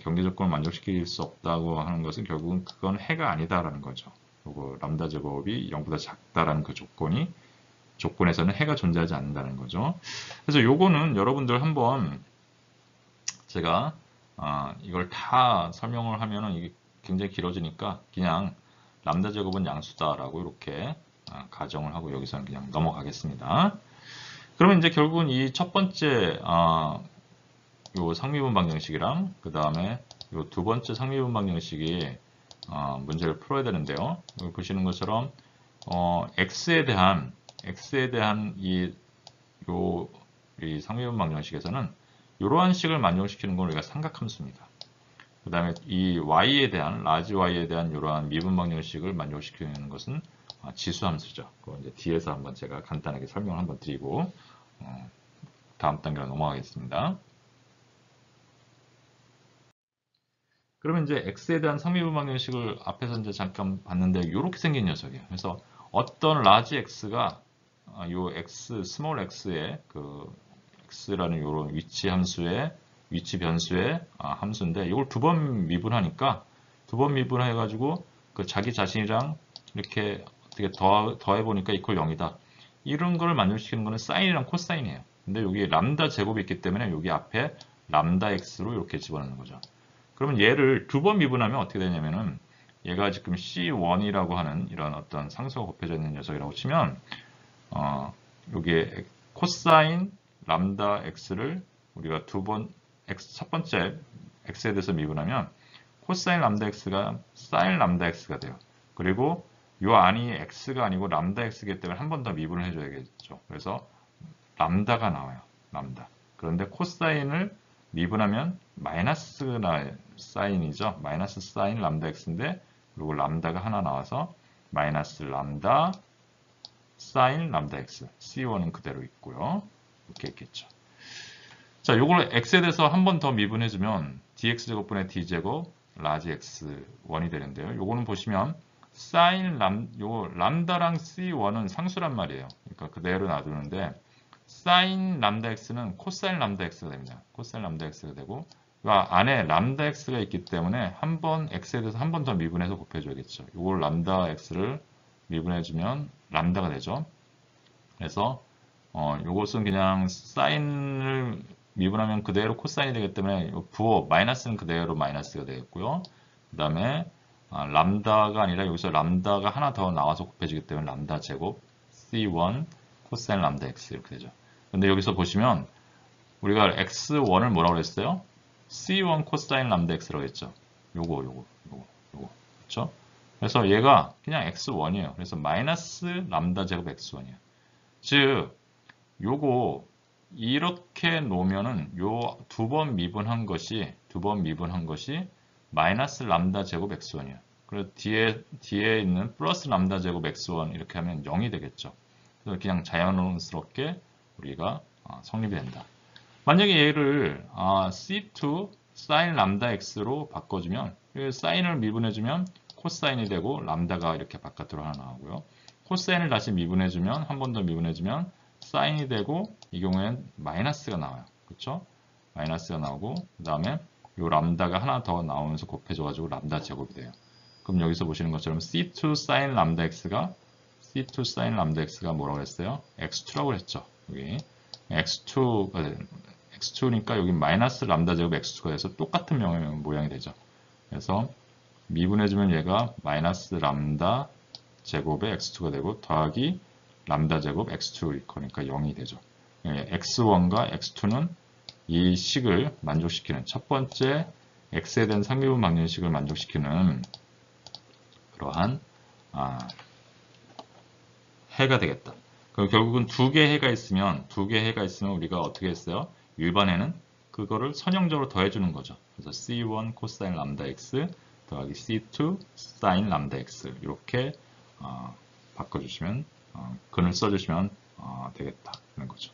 경계 조건을 만족시킬 수 없다고 하는 것은 결국은 그건 해가 아니다라는 거죠. 요거 람다 제곱이 0보다 작다라는 그 조건에서는 해가 존재하지 않는다는 거죠. 그래서 요거는 여러분들 한번 제가 이걸 다 설명을 하면은 이게 굉장히 길어지니까 그냥 람다 제곱은 양수다라고 이렇게 가정을 하고 여기서는 그냥 넘어가겠습니다. 그러면 이제 결국은 이 첫 번째 요 상미분 방정식이랑 그 다음에 요 두 번째 상미분 방정식이 문제를 풀어야 되는데요. 여기 보시는 것처럼 x에 대한 이 상미분 방정식에서는 이러한 식을 만족시키는 걸 우리가 삼각함수입니다. 그 다음에 이 y에 대한 라지 y에 대한 이러한 미분 방정식을 만족시키는 것은 지수함수죠. 그거 이제 뒤에서 한번 제가 간단하게 설명을 한번 드리고 다음 단계로 넘어가겠습니다. 그러면 이제 x에 대한 상미분 방정식을 앞에서 이제 잠깐 봤는데 이렇게 생긴 녀석이에요. 그래서 어떤 라지 x가 요 x 스몰 x의 그 x라는 이런 위치 함수의 위치 변수의 함수인데 이걸 두 번 미분하니까 두 번 미분해가지고 그 자기 자신이랑 이렇게 어떻게 더해 보니까 이퀄 0이다. 이런 거를 만족시키는 거는 사인이랑 코사인이에요. 근데 여기 람다 제곱이 있기 때문에 여기 앞에 람다 x로 이렇게 집어넣는 거죠. 그러면 얘를 두 번 미분하면 어떻게 되냐면은 얘가 지금 C1이라고 하는 이런 어떤 상수가 곱해져 있는 녀석이라고 치면 여기에 코사인 람다 x를 우리가 첫 번째 x에 대해서 미분하면 코사인 람다 x가 사인 람다 x가 돼요. 그리고 요 안이 x가 아니고 람다 x이기 때문에 한 번 더 미분을 해줘야겠죠. 그래서 람다가 나와요. 람다. 그런데 코사인을 미분하면 마이너스 사인이죠. 마이너스 사인 람다 x인데 그리고 람다가 하나 나와서 마이너스 람다 사인 람다 x. C1은 그대로 있고요. 이렇게 있겠죠. 자, 요걸 x에 대해서 한 번 더 미분해주면 dx제곱분의 d제곱 라지 x1이 되는데요. 요거는 보시면 사인 요 람다랑 c1은 상수란 말이에요. 그러니까 그대로 놔두는데 사인 람다 x는 코사인 람다 x가 됩니다. 코사인 람다 x가 되고 그 안에 람다 x가 있기 때문에 한 번 x에 대해서 한 번 더 미분해서 곱해줘야겠죠. 요걸 람다 x를 미분해주면 람다가 되죠. 그래서 요것은 그냥 사인을 미분하면 그대로 코사인이 되기 때문에 마이너스는 그대로 마이너스가 되겠고요. 그 다음에 람다가 아니라 여기서 람다가 하나 더 나와서 곱해지기 때문에 람다 제곱 C1 코사인 람다 X 이렇게 되죠. 근데 여기서 보시면 우리가 X1을 뭐라고 그랬어요? C1 코사인 람다 X라고 했죠. 요거. 그렇죠? 그래서 얘가 그냥 X1이에요. 그래서 마이너스 람다 제곱 X1이에요. 즉, 요거 이렇게 놓으면은 요 두 번 미분한 것이 마이너스 람다 제곱 x1이에요. 그래서 뒤에 있는 플러스 람다 제곱 x1 이렇게 하면 0이 되겠죠. 그래서 그냥 자연스럽게 우리가 성립이 된다. 만약에 얘를 C2 사인 람다 x로 바꿔주면 사인을 미분해주면 코사인이 되고 람다가 이렇게 바깥으로 하나 나오고요. 코사인을 다시 미분해주면 한 번 더 미분해주면 사인이 되고 이 경우에는 마이너스가 나와요. 그렇죠? 마이너스가 나오고 그 다음에 이 람다가 하나 더 나오면서 곱해져가지고 람다 제곱이 돼요. 그럼 여기서 보시는 것처럼 C2 사인 람다 x가 뭐라고 했어요? x2라고 했죠. 여기 x2니까 여기 마이너스 람다 제곱 x2가 돼서 똑같은 모양이 되죠. 그래서 미분해주면 얘가 마이너스 람다 제곱의 x2가 되고 더하기 람다 제곱 x2 그러니까 0이 되죠. x1과 x2는 이 식을 만족시키는 첫 번째 x에 대한 상미분 방정식을 만족시키는 그러한 해가 되겠다. 그럼 결국은 두 개 해가 있으면 우리가 어떻게 했어요? 일반에는 그거를 선형적으로 더해주는 거죠. 그래서 c1 코사인 람다 x 더하기 c2 사인 람다 x 이렇게 바꿔주시면 근을 써주시면 되겠다 하는 거죠.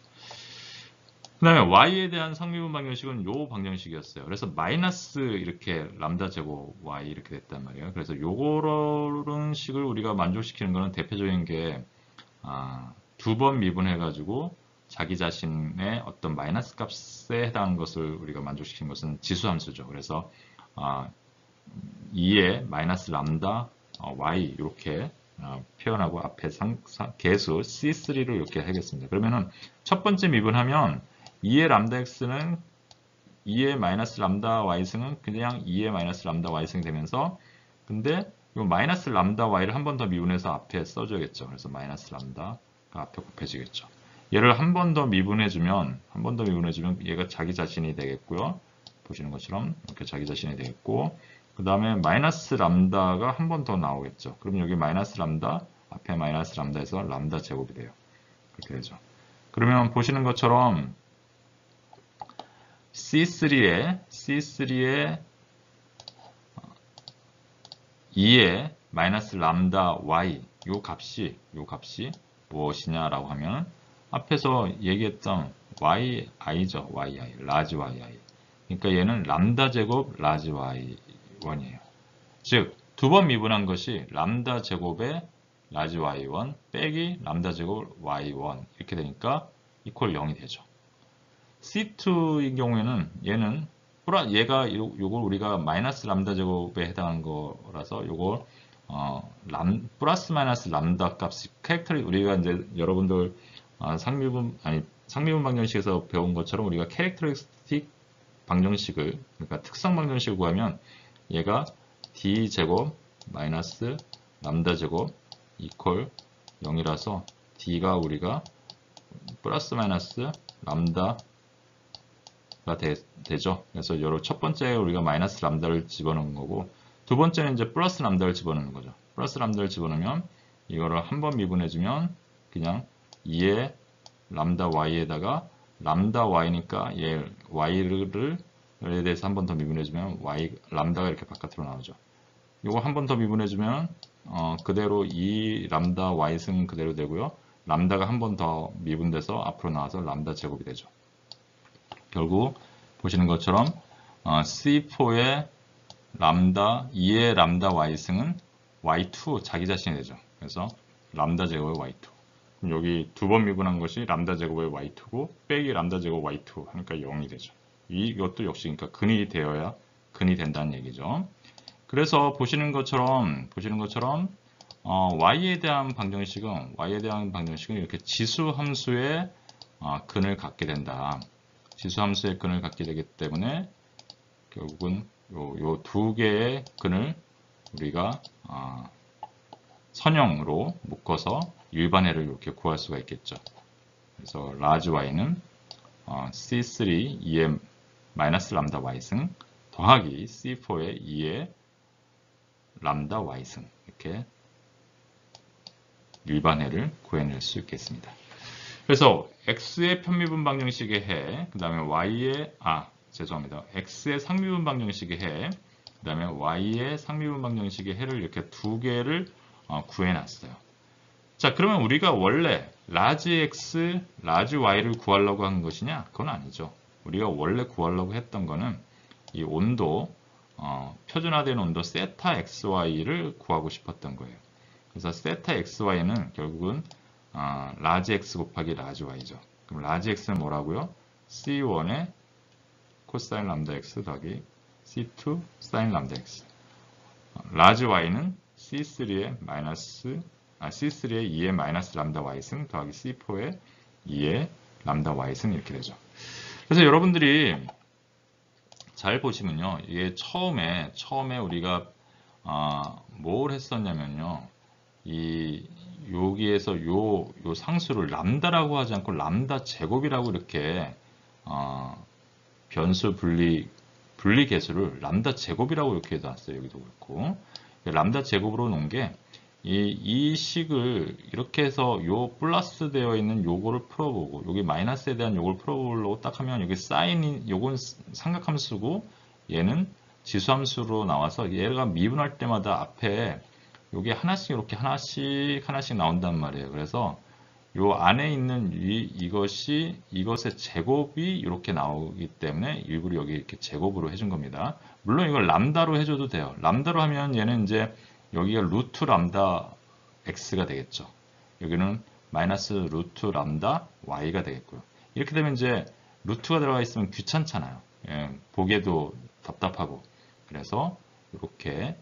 그 다음에 y에 대한 상미분 방정식은 요 방정식이었어요. 그래서 마이너스 이렇게 람다 제곱 y 이렇게 됐단 말이에요. 그래서 요런 식을 우리가 만족시키는 거는 대표적인 게 두 번 미분해가지고 자기 자신의 어떤 마이너스 값에 해당하는 것을 우리가 만족시키는 것은 지수함수죠. 그래서 2의 마이너스 람다 y 이렇게 표현하고 앞에 개수 C3를 이렇게 하겠습니다. 그러면은 첫 번째 미분하면 2의 람다 x는 2의 마이너스 람다 y승은 그냥 2의 마이너스 람다 y승이 되면서 근데 이 마이너스 람다 y를 한 번 더 미분해서 앞에 써줘야겠죠. 그래서 마이너스 람다가 앞에 곱해지겠죠. 얘를 한 번 더 미분해주면 얘가 자기 자신이 되겠고요. 보시는 것처럼 이렇게 자기 자신이 되겠고 그 다음에 마이너스 람다가 한 번 더 나오겠죠. 그럼 여기 마이너스 람다 앞에 마이너스 람다에서 람다 제곱이 돼요. 그렇게 되죠. 그러면 보시는 것처럼 C3에 2의 마이너스 람다 y 요 값이 무엇이냐라고 하면 앞에서 얘기했던 yi죠. yi 라지 yi. 그러니까 얘는 람다 제곱 라지 y1이에요. 즉 두 번 미분한 것이 람다 제곱의 라지 y1 빼기 람다 제곱 y1 이렇게 되니까 이퀄 0이 되죠. C2인 경우에는 얘가 요걸 우리가 마이너스 람다 제곱에 해당한 거라서 요걸 플러스 마이너스 람다 값이 우리가 이제 여러분들 상미분 방정식에서 배운 것처럼 우리가 캐릭터리스틱 방정식을 그러니까 특성 방정식을 구하면 얘가 d 제곱 마이너스 람다 제곱 이퀄 0이라서 d가 우리가 플러스 마이너스 람다 가 되죠. 그래서 첫 번째 우리가 마이너스 람다를 집어넣은 거고 두 번째는 이제 플러스 람다를 집어넣는 거죠. 플러스 람다를 집어넣으면 이거를 한 번 미분해주면 그냥 2의 람다 y에다가 람다 y니까 얘 y를 에 대해서 한 번 더 미분해주면 람다가 이렇게 바깥으로 나오죠. 이거 한 번 더 미분해주면 그대로 2 람다 y승 그대로 되고요. 람다가 한 번 더 미분돼서 앞으로 나와서 람다 제곱이 되죠. 결국 보시는 것처럼 C4의 람다 2의 람다 y승은 y2 자기 자신이 되죠. 그래서 람다 제곱의 y2. 그럼 여기 두 번 미분한 것이 람다 제곱의 y2고 빼기 람다 제곱 y2 하니까 0이 되죠. 이것도 역시 그러니까 근이 되어야 근이 된다는 얘기죠. 그래서 보시는 것처럼 y에 대한 방정식은 이렇게 지수 함수의 근을 갖게 된다. 지수 함수의 근을 갖게 되기 때문에 결국은 요 두 개의 근을 우리가 선형으로 묶어서 일반해를 이렇게 구할 수가 있겠죠. 그래서 라지 y는 C3 2의 마이너스 람다 y승 더하기 C4의 2의 람다 y승 이렇게 일반해를 구해낼 수 있겠습니다. 그래서 x의 편미분 방정식의 해, 그 다음에 x의 상미분 방정식의 해, 그 다음에 y의 상미분 방정식의 해를 이렇게 두 개를 구해놨어요. 자, 그러면 우리가 원래 라지 x, 라지 y를 구하려고 한 것이냐? 그건 아니죠. 우리가 원래 구하려고 했던 거는 이 온도, 표준화된 온도 세타 xy를 구하고 싶었던 거예요. 그래서 세타 xy는 결국은 라지 x 곱하기 라지 y죠. 그럼 라지 x는 뭐라고요? C1의 코사인 람다 x 더하기 C2 사인 람다 x. 라지 y는 C3의 2의 마이너스 람다 y승 더하기 C4의 2의 람다 y승 이렇게 되죠. 그래서 여러분들이 잘 보시면요. 이게 처음에 우리가 뭘 했었냐면요. 여기에서 요 상수를 람다라고 하지 않고 람다 제곱이라고 이렇게 변수 분리 개수를 람다 제곱이라고 이렇게 놨어요. 여기도 그렇고 람다 제곱으로 놓은 게 이 식을 이렇게 해서 요 플러스 되어 있는 요거를 풀어보고 여기 마이너스에 대한 요걸 풀어보려고 딱 하면 여기 사인이 요건 삼각함수고 얘는 지수함수로 나와서 얘가 미분할 때마다 앞에 요게 하나씩 이렇게 하나씩 나온단 말이에요. 그래서 요 안에 있는 이것의 제곱이 이렇게 나오기 때문에 일부러 여기 이렇게 제곱으로 해준 겁니다. 물론 이걸 람다로 해줘도 돼요. 람다로 하면 얘는 이제 여기가 루트 람다 x가 되겠죠. 여기는 마이너스 루트 람다 y가 되겠고요. 이렇게 되면 이제 루트가 들어가 있으면 귀찮잖아요. 보기에도 답답하고. 그래서 이렇게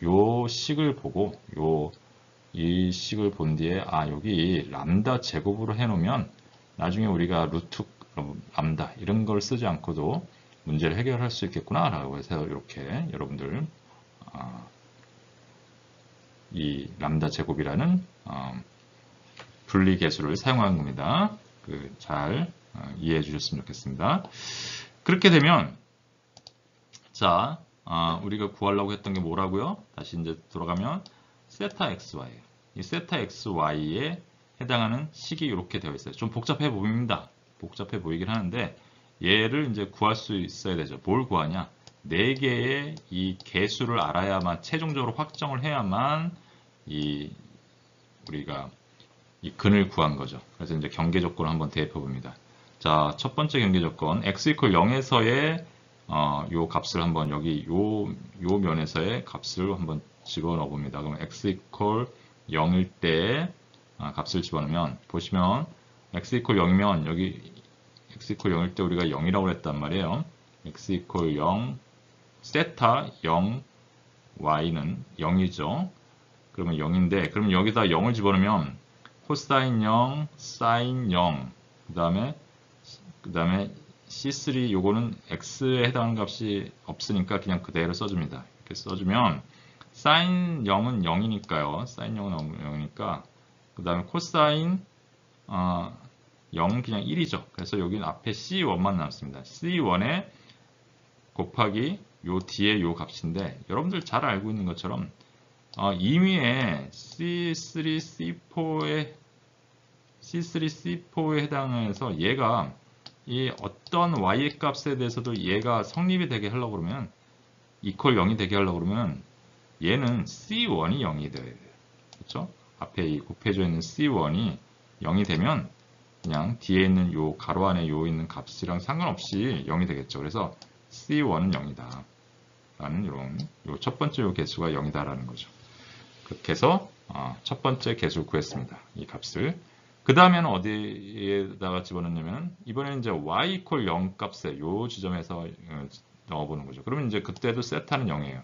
요 식을 보고 이 식을 본 뒤에 여기 람다 제곱으로 해놓으면 나중에 우리가 루트 람다 이런 걸 쓰지 않고도 문제를 해결할 수 있겠구나 라고 해서 이렇게 여러분들 이 람다 제곱이라는 분리계수를 사용하는 겁니다. 잘 이해해 주셨으면 좋겠습니다. 그렇게 되면 자 우리가 구하려고 했던 게 뭐라고요? 다시 이제 돌아가면 세타 xy예요. 이 세타 xy에 해당하는 식이 이렇게 되어 있어요. 좀 복잡해 보입니다. 복잡해 보이긴 하는데 얘를 이제 구할 수 있어야 되죠. 뭘 구하냐? 4개의 이 개수를 알아야만 최종적으로 확정을 해야만 우리가 이 근을 구한 거죠. 그래서 이제 경계 조건을 한번 대입해 봅니다. 자, 첫 번째 경계 조건 x 0에서의 요 값을 한번 여기 요 면에서의 값을 한번 집어넣어 봅니다. 그럼 x 0일 때 값을 집어넣으면 보시면 x 0이면 여기 x 0일 때 우리가 0이라고 했단 말이에요. x 0 세타 0 y는 0이죠. 그러면 0인데 그러면 여기다 0을 집어넣으면 코사인 0, 사인 0, 그 다음에 C3 요거는 x에 해당하는 값이 없으니까 그냥 그대로 써줍니다. 이렇게 써주면 사인 0은 0이니까요. 사인 0은 0이니까 그 다음에 코사인 0은 그냥 1이죠. 그래서 여기는 앞에 C1만 남습니다. C1에 곱하기 요 뒤에 요 값인데 여러분들 잘 알고 있는 것처럼 임의의 C3, C4에 해당해서 얘가 이 어떤 y의 값에 대해서도 얘가 성립이 되게 하려고 그러면 equal 0이 되게 하려고 그러면 얘는 C1이 0이 돼야 돼요. 그렇죠? 앞에 이 곱해져 있는 C1이 0이 되면 그냥 뒤에 있는 요 가로 안에 요 있는 값이랑 상관없이 0이 되겠죠. 그래서 C1은 0이다. 라는 이런 요 첫 번째 요 개수가 0이다라는 거죠. 그렇게 해서 첫 번째 개수를 구했습니다. 이 값을. 그 다음에는 어디에다가 집어넣냐면 이번에는 이제 y equal 0 값에 요 지점에서 넣어보는 거죠. 그러면 이제 그때도 세타는 0이에요.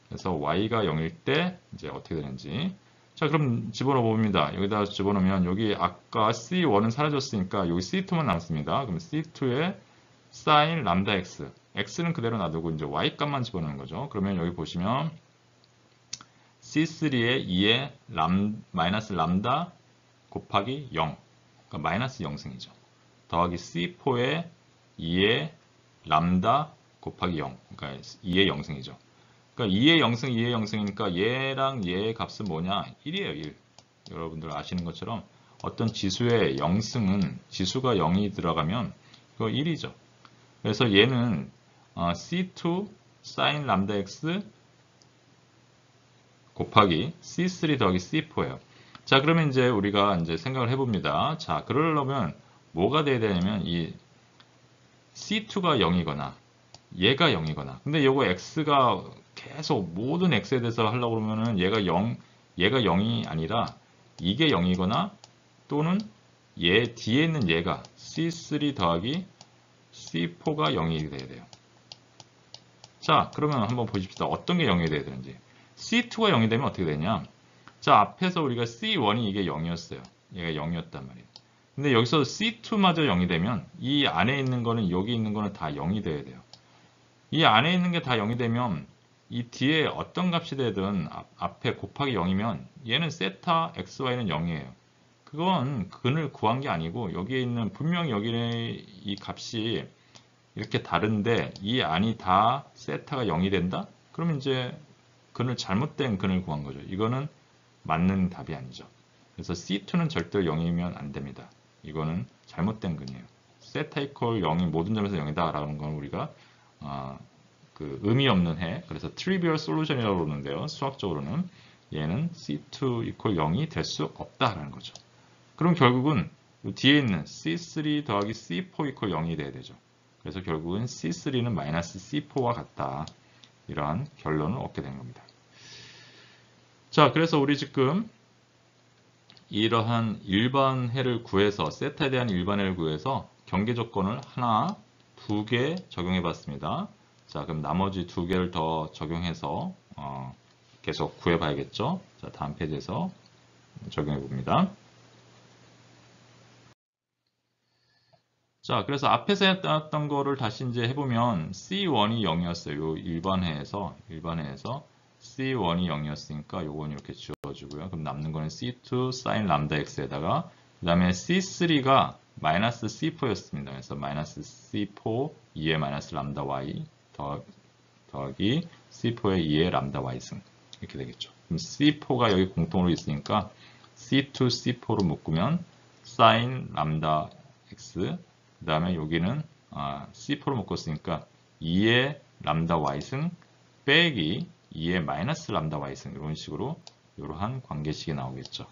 그래서 y가 0일 때 이제 어떻게 되는지. 자, 그럼 집어넣어 봅니다. 여기다 집어넣으면 여기 아까 C1은 사라졌으니까 여기 C2만 남습니다. 그럼 C2에 sin 람다 x. x는 그대로 놔두고 이제 y 값만 집어넣는 거죠. 그러면 여기 보시면 C3에 2에 마이너스 람다 곱하기 0. 그러니까 마이너스 0승이죠. 더하기 C4에 2에 람다 곱하기 0. 그러니까 2의 0승이죠. 그러니까 2의 0승, 2의 0승이니까 얘랑 얘의 값은 뭐냐? 1이에요, 1. 여러분들 아시는 것처럼 어떤 지수의 0승은 지수가 0이 들어가면 그거 1이죠. 그래서 얘는 C2 sin 람다 x 곱하기 C3 더하기 C4예요. 자, 그러면 이제 우리가 이제 생각을 해봅니다. 자, 그러려면 뭐가 돼야 되냐면 이 C2가 0이거나 얘가 0이거나 근데 요거 x가 계속 모든 x에 대해서 하려고 그러면은 얘가 0이 아니라 이게 0이거나 또는 얘 뒤에 있는 얘가 C3 더하기 C4가 0이 돼야 돼요. 자, 그러면 한번 보십시다. 어떤 게 0이 돼야 되는지. C2가 0이 되면 어떻게 되냐? 자, 앞에서 우리가 C1이 이게 0이었어요. 얘가 0이었단 말이에요. 근데 여기서 C2마저 0이 되면 이 안에 있는 거는 여기 있는 거는 다 0이 돼야 돼요. 이 안에 있는 게 다 0이 되면 이 뒤에 어떤 값이 되든 앞에 곱하기 0이면 얘는 세타 xy는 0이에요. 그건 근을 구한 게 아니고 여기에 있는 분명히 여기에 이 값이 이렇게 다른데 이 안이 다 세타가 0이 된다? 그러면 이제 잘못된 근을 구한 거죠. 이거는 맞는 답이 아니죠. 그래서 C2는 절대 0이면 안 됩니다. 이거는 잘못된 근이에요. 세타 이퀄 0이 모든 점에서 0이다 라는 건 우리가 의미 없는 해, 그래서 trivial solution이라고 그러는데요. 수학적으로는 얘는 C2 이퀄 0이 될 수 없다라는 거죠. 그럼 결국은 뒤에 있는 C3 더하기 C4 이퀄 0이 돼야 되죠. 그래서 결국은 C3는 마이너스 C4와 같다. 이러한 결론을 얻게 된 겁니다. 자, 그래서 우리 지금 이러한 일반해를 구해서 세타에 대한 일반해를 구해서 경계 조건을 하나, 두 개 적용해 봤습니다. 자, 그럼 나머지 두 개를 더 적용해서 계속 구해봐야겠죠. 자, 다음 페이지에서 적용해 봅니다. 자, 그래서 앞에서 했던 거를 다시 이제 해보면 C1이 0이었어요. 일반회에서 C1이 0이었으니까 요건 이렇게 지워주고요. 그럼 남는 거는 C2 sin 람다 x에다가 그 다음에 C3가 마이너스 C4였습니다. 그래서 마이너스 C4 2의 마이너스 람다 y 더하기 C4의 2의 람다 y승 이렇게 되겠죠. 그럼 C4가 여기 공통으로 있으니까 C2 C4로 묶으면 sin 람다 x 그 다음에 여기는 C4로 묶었으니까 2의 람다 y승 빼기 2의 마이너스 람다 y승 이런 식으로 이러한 관계식이 나오겠죠.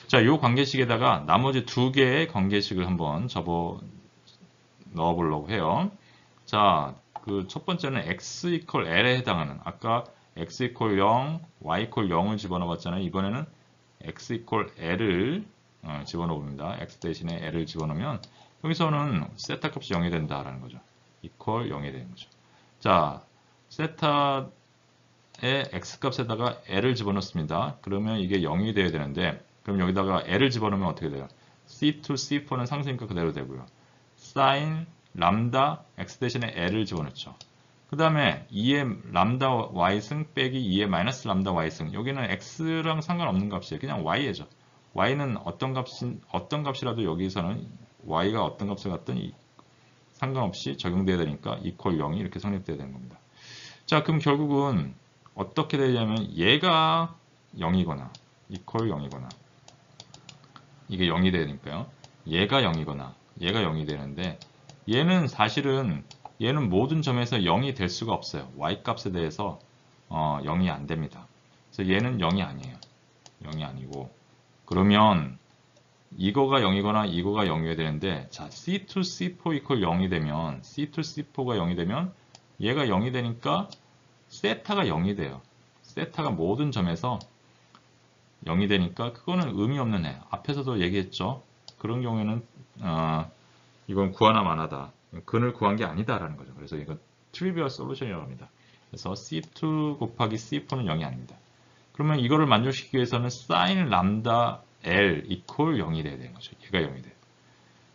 자, 이 관계식에다가 나머지 두 개의 관계식을 한번 넣어 보려고 해요. 자, 그 첫 번째는 x 이퀄 l에 해당하는 아까 x 이퀄 0, y 이퀄 0을 집어넣어 봤잖아요. 이번에는 x 이퀄 l을 집어넣어 봅니다. x 대신에 l을 집어넣으면 여기서는 세타 값이 0이 된다라는 거죠. 이퀄 0이 되는 거죠. 자, 세타의 x 값에다가 l을 집어넣습니다. 그러면 이게 0이 돼야 되는데 그럼 여기다가 l을 집어넣으면 어떻게 돼요? C2, C4는 상수니까 그대로 되고요. sin 람다 x 대신에 l을 집어넣죠. 그 다음에 2의 람다 y승 빼기 2의 마이너스 람다 y승. 여기는 x랑 상관없는 값이에요. 그냥 y죠. y는 어떤 값이라도 여기서는 y가 어떤 값을 갖든 상관없이 적용돼야 되니까 equal 0이 이렇게 성립돼야 되는 겁니다. 자, 그럼 결국은 어떻게 되냐면 얘가 0이거나 equal 0이거나 이게 0이 되니까요. 얘가 0이거나 얘가 0이 되는데 얘는 사실은 얘는 모든 점에서 0이 될 수가 없어요. y 값에 대해서 0이 안 됩니다. 그래서 얘는 0이 아니에요. 0이 아니고 그러면 이거가 0이거나 이거가 0이어야 되는데 자 C2, C4 이퀄 0이 되면 C2, C4가 0이 되면 얘가 0이 되니까 세타가 0이 돼요. 세타가 모든 점에서 0이 되니까 그거는 의미 없는 애. 앞에서도 얘기했죠. 그런 경우에는 이건 구하나 마나다. 근을 구한 게 아니다라는 거죠. 그래서 이건 트리비얼 솔루션이라고 합니다. 그래서 C2 곱하기 C4는 0이 아닙니다. 그러면 이거를 만족시키기 위해서는 sin 람다 L 이퀄 0이 돼야 되는 거죠. 얘가 0이 돼요.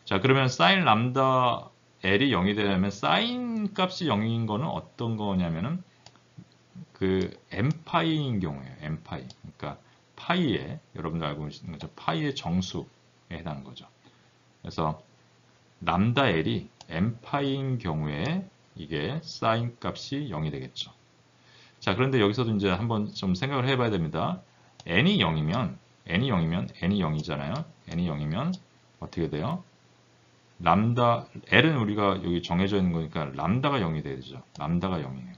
자, 그러면 sin 람다 L이 0이 되려면 sin 값이 0인 거는 어떤 거냐면은 그 n파이인 경우에요. n파이. 그러니까 파이에 여러분들 알고 계시는 거죠. 파이의 정수에 해당하는 거죠. 그래서 람다 L이 n파이인 경우에 이게 sin 값이 0이 되겠죠. 자, 그런데 여기서도 이제 한번 좀 생각을 해봐야 됩니다. n이 0이면 n이 0이잖아요. n이 0이면 어떻게 돼요? 람다 L은 우리가 여기 정해져 있는 거니까 람다가 0이 되죠. 람다가 0이에요.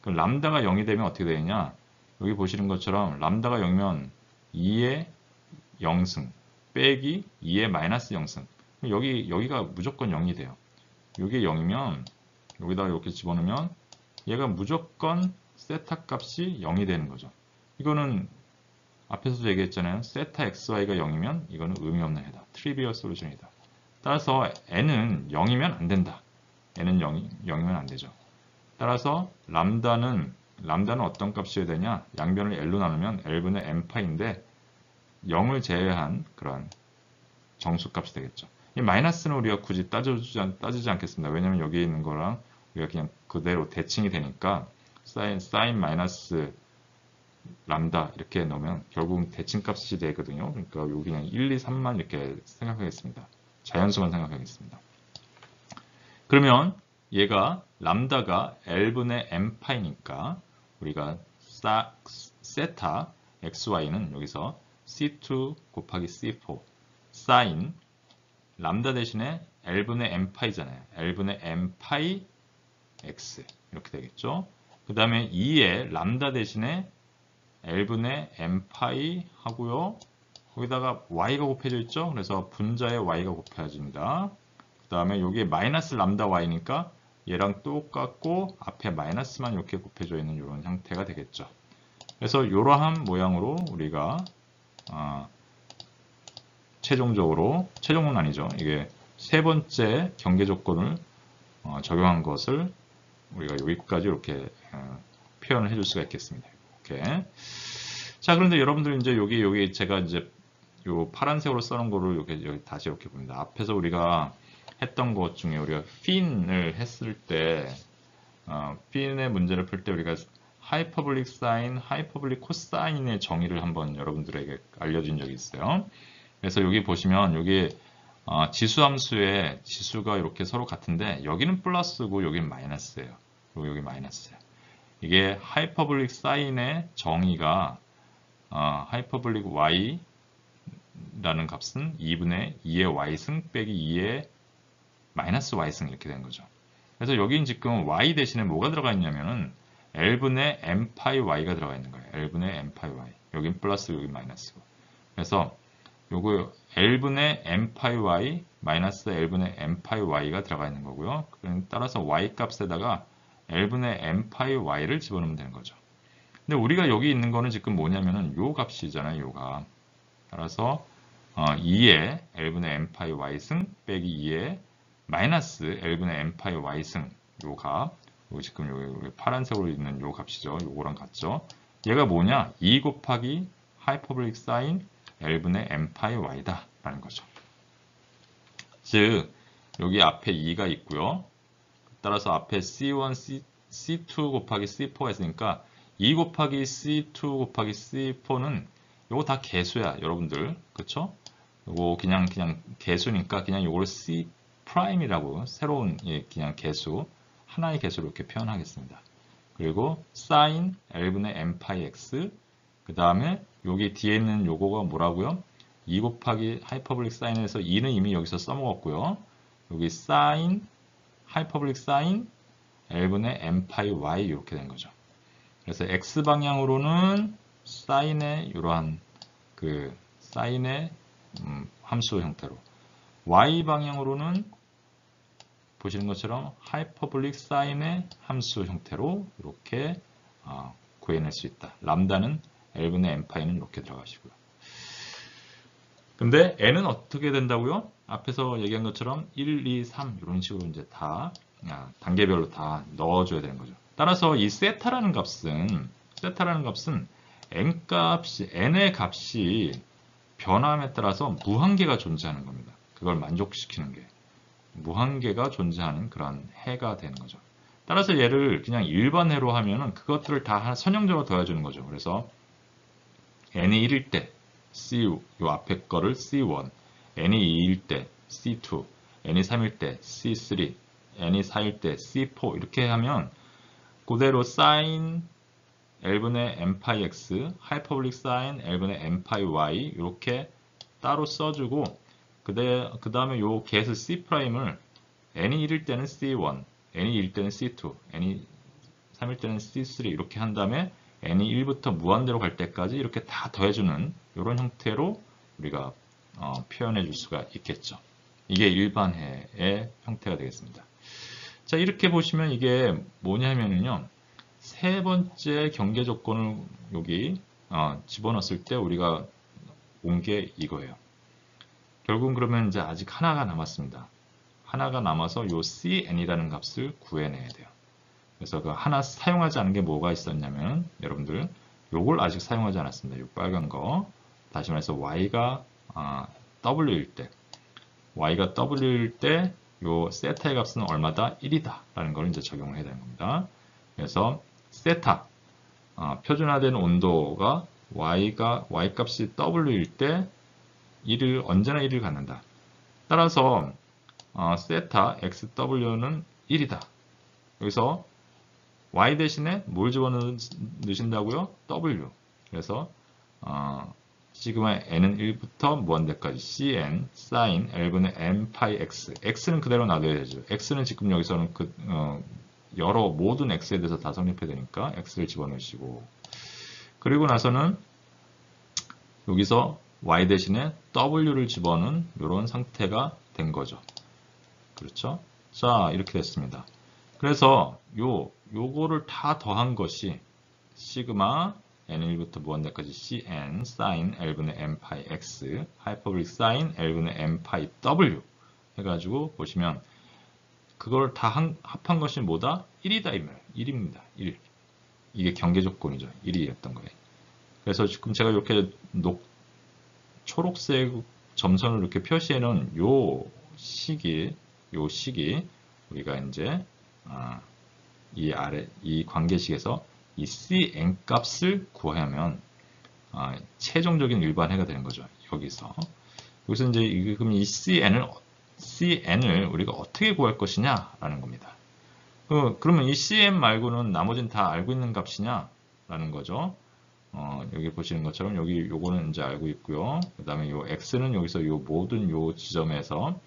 그럼 람다가 0이 되면 어떻게 되느냐? 여기 보시는 것처럼 람다가 0이면 2의 0승 빼기 2의 마이너스 0승. 여기가 무조건 0이 돼요. 이게 0이면 여기다가 이렇게 집어넣으면 얘가 무조건 세타 값이 0이 되는 거죠. 이거는 앞에서도 얘기했잖아요. 세타 xy가 0이면 이거는 의미 없는 해다. 트리비얼 솔루션이다. 따라서 n은 0이면 안 된다. n은 0이면 안 되죠. 따라서 람다는 어떤 값이어야 되냐? 양변을 l로 나누면 l분의 n파인데 0을 제외한 그런 정수값이 되겠죠. 이 마이너스는 우리가 굳이 따지지 않겠습니다. 왜냐하면 여기 있는 거랑 우리가 그냥 그대로 대칭이 되니까 sin 마이너스 람다 이렇게 넣으면 결국 대칭값이 되거든요. 그러니까 여기 그냥 1, 2, 3만 이렇게 생각하겠습니다. 자연수만 생각하겠습니다. 그러면 얘가 람다가 L분의 n파이니까 우리가 세타 xy는 여기서 C2 곱하기 C4 sin 람다 대신에 L분의 n파이잖아요. L분의 n파이 x 이렇게 되겠죠. 그 다음에 2의 람다 대신에 L분의 n파이 하고요. 거기다가 y가 곱해져 있죠. 그래서 분자에 y가 곱해집니다. 그 다음에 여기 마이너스 람다 y니까 얘랑 똑같고 앞에 마이너스만 이렇게 곱해져 있는 이런 형태가 되겠죠. 그래서 이러한 모양으로 우리가 최종은 아니죠. 이게 세 번째 경계 조건을 적용한 것을 우리가 여기까지 이렇게 표현을 해줄 수가 있겠습니다. 이렇게. 자, 그런데 여러분들 이제 여기 제가 이제 요 파란색으로 써놓은 거를 여기 다시 이렇게 봅니다. 앞에서 우리가 했던 것 중에 우리가 핀을 했을 때 핀의 문제를 풀 때 우리가 하이퍼블릭 사인, 하이퍼블릭 코사인의 정의를 한번 여러분들에게 알려준 적이 있어요. 그래서 여기 보시면 여기 지수함수의 지수가 이렇게 서로 같은데 여기는 플러스고 여기는 마이너스예요. 그리고 여기 마이너스예요. 이게 하이퍼블릭 사인의 정의가 하이퍼블릭 y 라는 값은 2분의 2의 y승 빼기 2의 마이너스 y승 이렇게 된 거죠. 그래서 여기는 지금 y 대신에 뭐가 들어가 있냐면은 L분의 m파이 y가 들어가 있는 거예요. L분의 m파이 y. 여긴 플러스, 여긴 마이너스고. 그래서 요거 L분의 m파이 y 마이너스 L분의 m파이 y가 들어가 있는 거고요. 따라서 y 값에다가 L분의 m파이 y를 집어넣으면 되는 거죠. 근데 우리가 여기 있는 거는 지금 뭐냐면은 요 값이잖아요. 요가. 따라서 2의 L분의 m파이 y승 빼기 2의 마이너스 L분의 m파이 y승 요 값. 요 지금 요 파란색으로 있는 요 값이죠. 요거랑 같죠. 얘가 뭐냐? 2 곱하기 하이퍼블릭 사인 L분의 m파이 y다 라는 거죠. 즉 여기 앞에 2가 있고요. 따라서 앞에 C1, C2 곱하기 C4가 있으니까 2 곱하기 C2 곱하기 C4는 요거 다 개수야, 여러분들. 그쵸? 요거 그냥 개수니까 그냥 요걸 C 프라임이라고 새로운 그냥 개수, 하나의 개수로 이렇게 표현하겠습니다. 그리고 sin L분의 m파이 x, 그 다음에 여기 뒤에 있는 요거가 뭐라고요? 2 곱하기 하이퍼블릭 사인에서 2는 이미 여기서 써먹었고요. 여기 sin, 하이퍼블릭 사인 L분의 m파이 y 이렇게 된 거죠. 그래서 x 방향으로는 사인의 이러한 그 사인의 함수 형태로, y 방향으로는 보시는 것처럼 하이퍼블릭 사인의 함수 형태로 이렇게 구해낼 수 있다. 람다는 L분의 m파이는 이렇게 들어가시고요. 근데 n은 어떻게 된다고요? 앞에서 얘기한 것처럼 1, 2, 3 이런 식으로 이제 다 단계별로 다 넣어줘야 되는 거죠. 따라서 이 세타라는 값은 n의 값이 변함에 따라서 무한계가 존재하는 겁니다. 그걸 만족시키는 게 무한계가 존재하는 그런 해가 되는 거죠. 따라서 얘를 그냥 일반 해로 하면은 그것들을 다 선형적으로 더해주는 거죠. 그래서 n이 1일 때 C, 요 앞에 거를 C1, n이 2일 때 C2, n이 3일 때 C3, n이 4일 때 C4 이렇게 하면 그대로 sin L분의 m파이 x, 하이퍼블릭 sin L분의 m파이 y 이렇게 따로 써주고 그 다음에 요 개수 C'을 n이 1일 때는 C1, n이 2일 때는 C2, n이 3일 때는 C3 이렇게 한 다음에 n이 1부터 무한대로 갈 때까지 이렇게 다 더해주는 이런 형태로 우리가 표현해 줄 수가 있겠죠. 이게 일반해의 형태가 되겠습니다. 자, 이렇게 보시면 이게 뭐냐면요. 세 번째 경계 조건을 여기 집어넣었을 때 우리가 온 게 이거예요. 결국은 그러면 이제 아직 하나가 남았습니다. 하나가 남아서 요 cn이라는 값을 구해내야 돼요. 그래서 그 하나 사용하지 않은 게 뭐가 있었냐면 여러분들 요걸 아직 사용하지 않았습니다. 요 빨간 거. 다시 말해서 y가 w일 때 요 세타의 값은 얼마다? 1이다 라는 걸 이제 적용을 해야 되는 겁니다. 그래서 세타 표준화된 온도가 y 값이 w일 때 언제나 1을 갖는다. 따라서 세타 xw는 1이다. 여기서 y 대신에 뭘 집어넣으신다고요? w. 그래서 시그마 n은 1부터 무한대까지 cn sin L분의 m파이 x. x는 그대로 놔둬야 되죠. x는 지금 여기서는 여러 모든 x에 대해서 다 성립해야 되니까 x를 집어넣으시고, 그리고 나서는 여기서 y 대신에 w를 집어넣은 이런 상태가 된 거죠. 그렇죠? 자, 이렇게 됐습니다. 그래서 요거를 다 더한 것이 시그마 n1부터 무한대까지 cn sin L분의 m파이 x 하이퍼블릭 sin L분의 m파이 w 해가지고 보시면 그걸 다 합한 것이 뭐다? 1이다 이 말. 1입니다. 1. 이게 경계 조건이죠. 1이었던 거예요. 그래서 지금 제가 이렇게 초록색 점선을 이렇게 표시해 놓은 요 시기 우리가 이제 이 관계식에서 이 cn 값을 구하면 최종적인 일반해가 되는 거죠. 여기서 이제 그럼 이 cn을 우리가 어떻게 구할 것이냐라는 겁니다. 그러면 이 cn 말고는 나머지는 다 알고 있는 값이냐라는 거죠. 여기 보시는 것처럼 요거는 이제 알고 있고요. 그 다음에 요 x는 여기서 요 모든 요 지점에서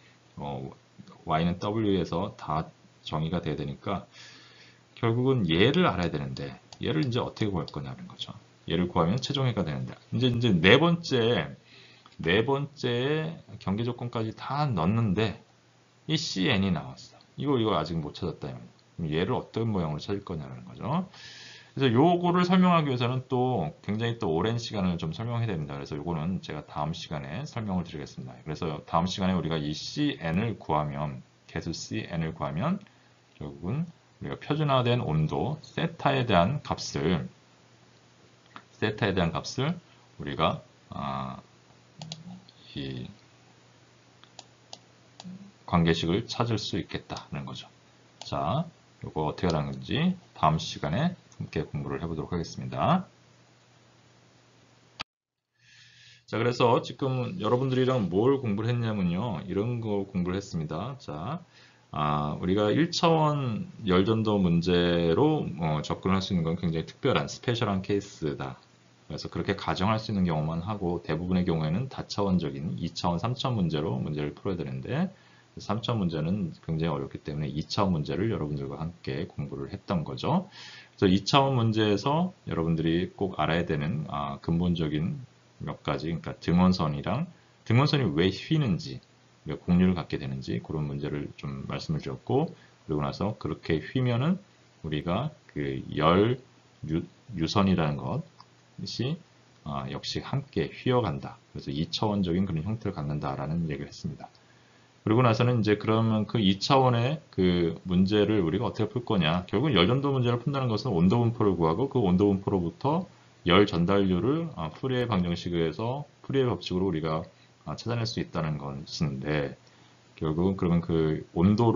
y는 w에서 다 정의가 돼야 되니까 결국은 얘를 알아야 되는데 얘를 이제 어떻게 구할 거냐는 거죠. 얘를 구하면 최종회가 되는데 이제 네 번째 경계 조건까지 다 넣었는데 이 cn이 나왔어. 이거 아직 못 찾았다. 그럼 얘를 어떤 모양으로 찾을 거냐는 거죠. 그래서 요거를 설명하기 위해서는 또 굉장히 또 오랜 시간을 좀 설명해야 됩니다. 그래서 요거는 제가 다음 시간에 설명을 드리겠습니다. 그래서 다음 시간에 우리가 이 cn을 구하면 개수 cn을 구하면 결국은 우리가 표준화된 온도 세타에 대한 값을 우리가 이 관계식을 찾을 수 있겠다는 거죠. 자, 요거 어떻게 하는 건지 다음 시간에 함께 공부를 해보도록 하겠습니다. 자, 그래서 지금 여러분들이랑 뭘 공부를 했냐면요. 이런 거 공부를 했습니다. 자, 우리가 1차원 열전도 문제로 접근할 수 있는 건 굉장히 특별한 스페셜한 케이스다. 그래서 그렇게 가정할 수 있는 경우만 하고 대부분의 경우에는 다차원적인 2차원, 3차원 문제로 문제를 풀어야 되는데 3차원 문제는 굉장히 어렵기 때문에 2차원 문제를 여러분들과 함께 공부를 했던 거죠. 그래서 2차원 문제에서 여러분들이 꼭 알아야 되는 근본적인 몇 가지, 그러니까 등원선이 왜 휘는지, 왜 곡률을 갖게 되는지 그런 문제를 좀 말씀을 드렸고, 그리고 나서 그렇게 휘면은 우리가 그 열 유선이라는 것이 역시 함께 휘어간다. 그래서 2차원적인 그런 형태를 갖는다라는 얘기를 했습니다. 그리고 나서는 이제 그러면 그 2차원의 그 문제를 우리가 어떻게 풀 거냐. 결국 열전도 문제를 푼다는 것은 온도 분포를 구하고 그 온도 분포로부터 열 전달률을 푸리에 방정식에서 푸리의 법칙으로 우리가 찾아낼 수 있다는 것인데 결국은 그러면 그 온도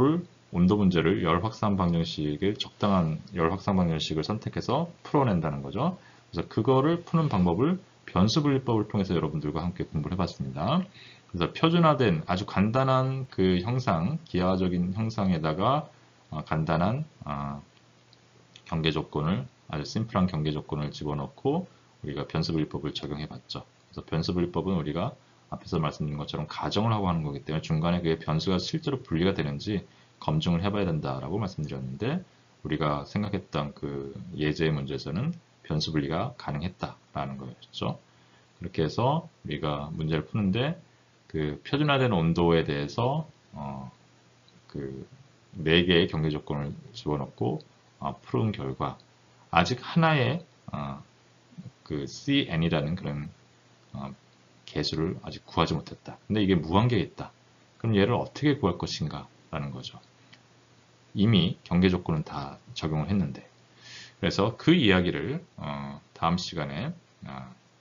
문제를 열 확산 방정식을 적당한 열 확산 방정식을 선택해서 풀어낸다는 거죠. 그래서 그거를 푸는 방법을 변수 분리법을 통해서 여러분들과 함께 공부를 해봤습니다. 그래서 표준화된 아주 간단한 그 형상, 기하적인 형상에다가 간단한 경계 조건을 아주 심플한 경계 조건을 집어넣고 우리가 변수 분리법을 적용해 봤죠. 그래서 변수 분리법은 우리가 앞에서 말씀드린 것처럼 가정을 하고 하는 거기 때문에 중간에 그게 변수가 실제로 분리가 되는지 검증을 해봐야 된다라고 말씀드렸는데 우리가 생각했던 그 예제 문제에서는 변수 분리가 가능했다라는 거였죠. 그렇게 해서 우리가 문제를 푸는데 그 표준화된 온도에 대해서 그 4개의 경계 조건을 집어넣고 푸른 결과 아직 하나의 그 cn이라는 그런 개수를 아직 구하지 못했다. 근데 이게 무한계에 있다. 그럼 얘를 어떻게 구할 것인가 라는 거죠. 이미 경계 조건은 다 적용을 했는데 그래서 그 이야기를 다음 시간에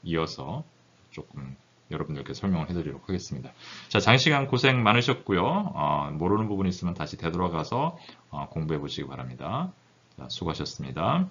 이어서 조금 여러분들께 설명을 해드리도록 하겠습니다. 자, 장시간 고생 많으셨고요. 모르는 부분이 있으면 다시 되돌아가서 공부해 보시기 바랍니다. 자, 수고하셨습니다.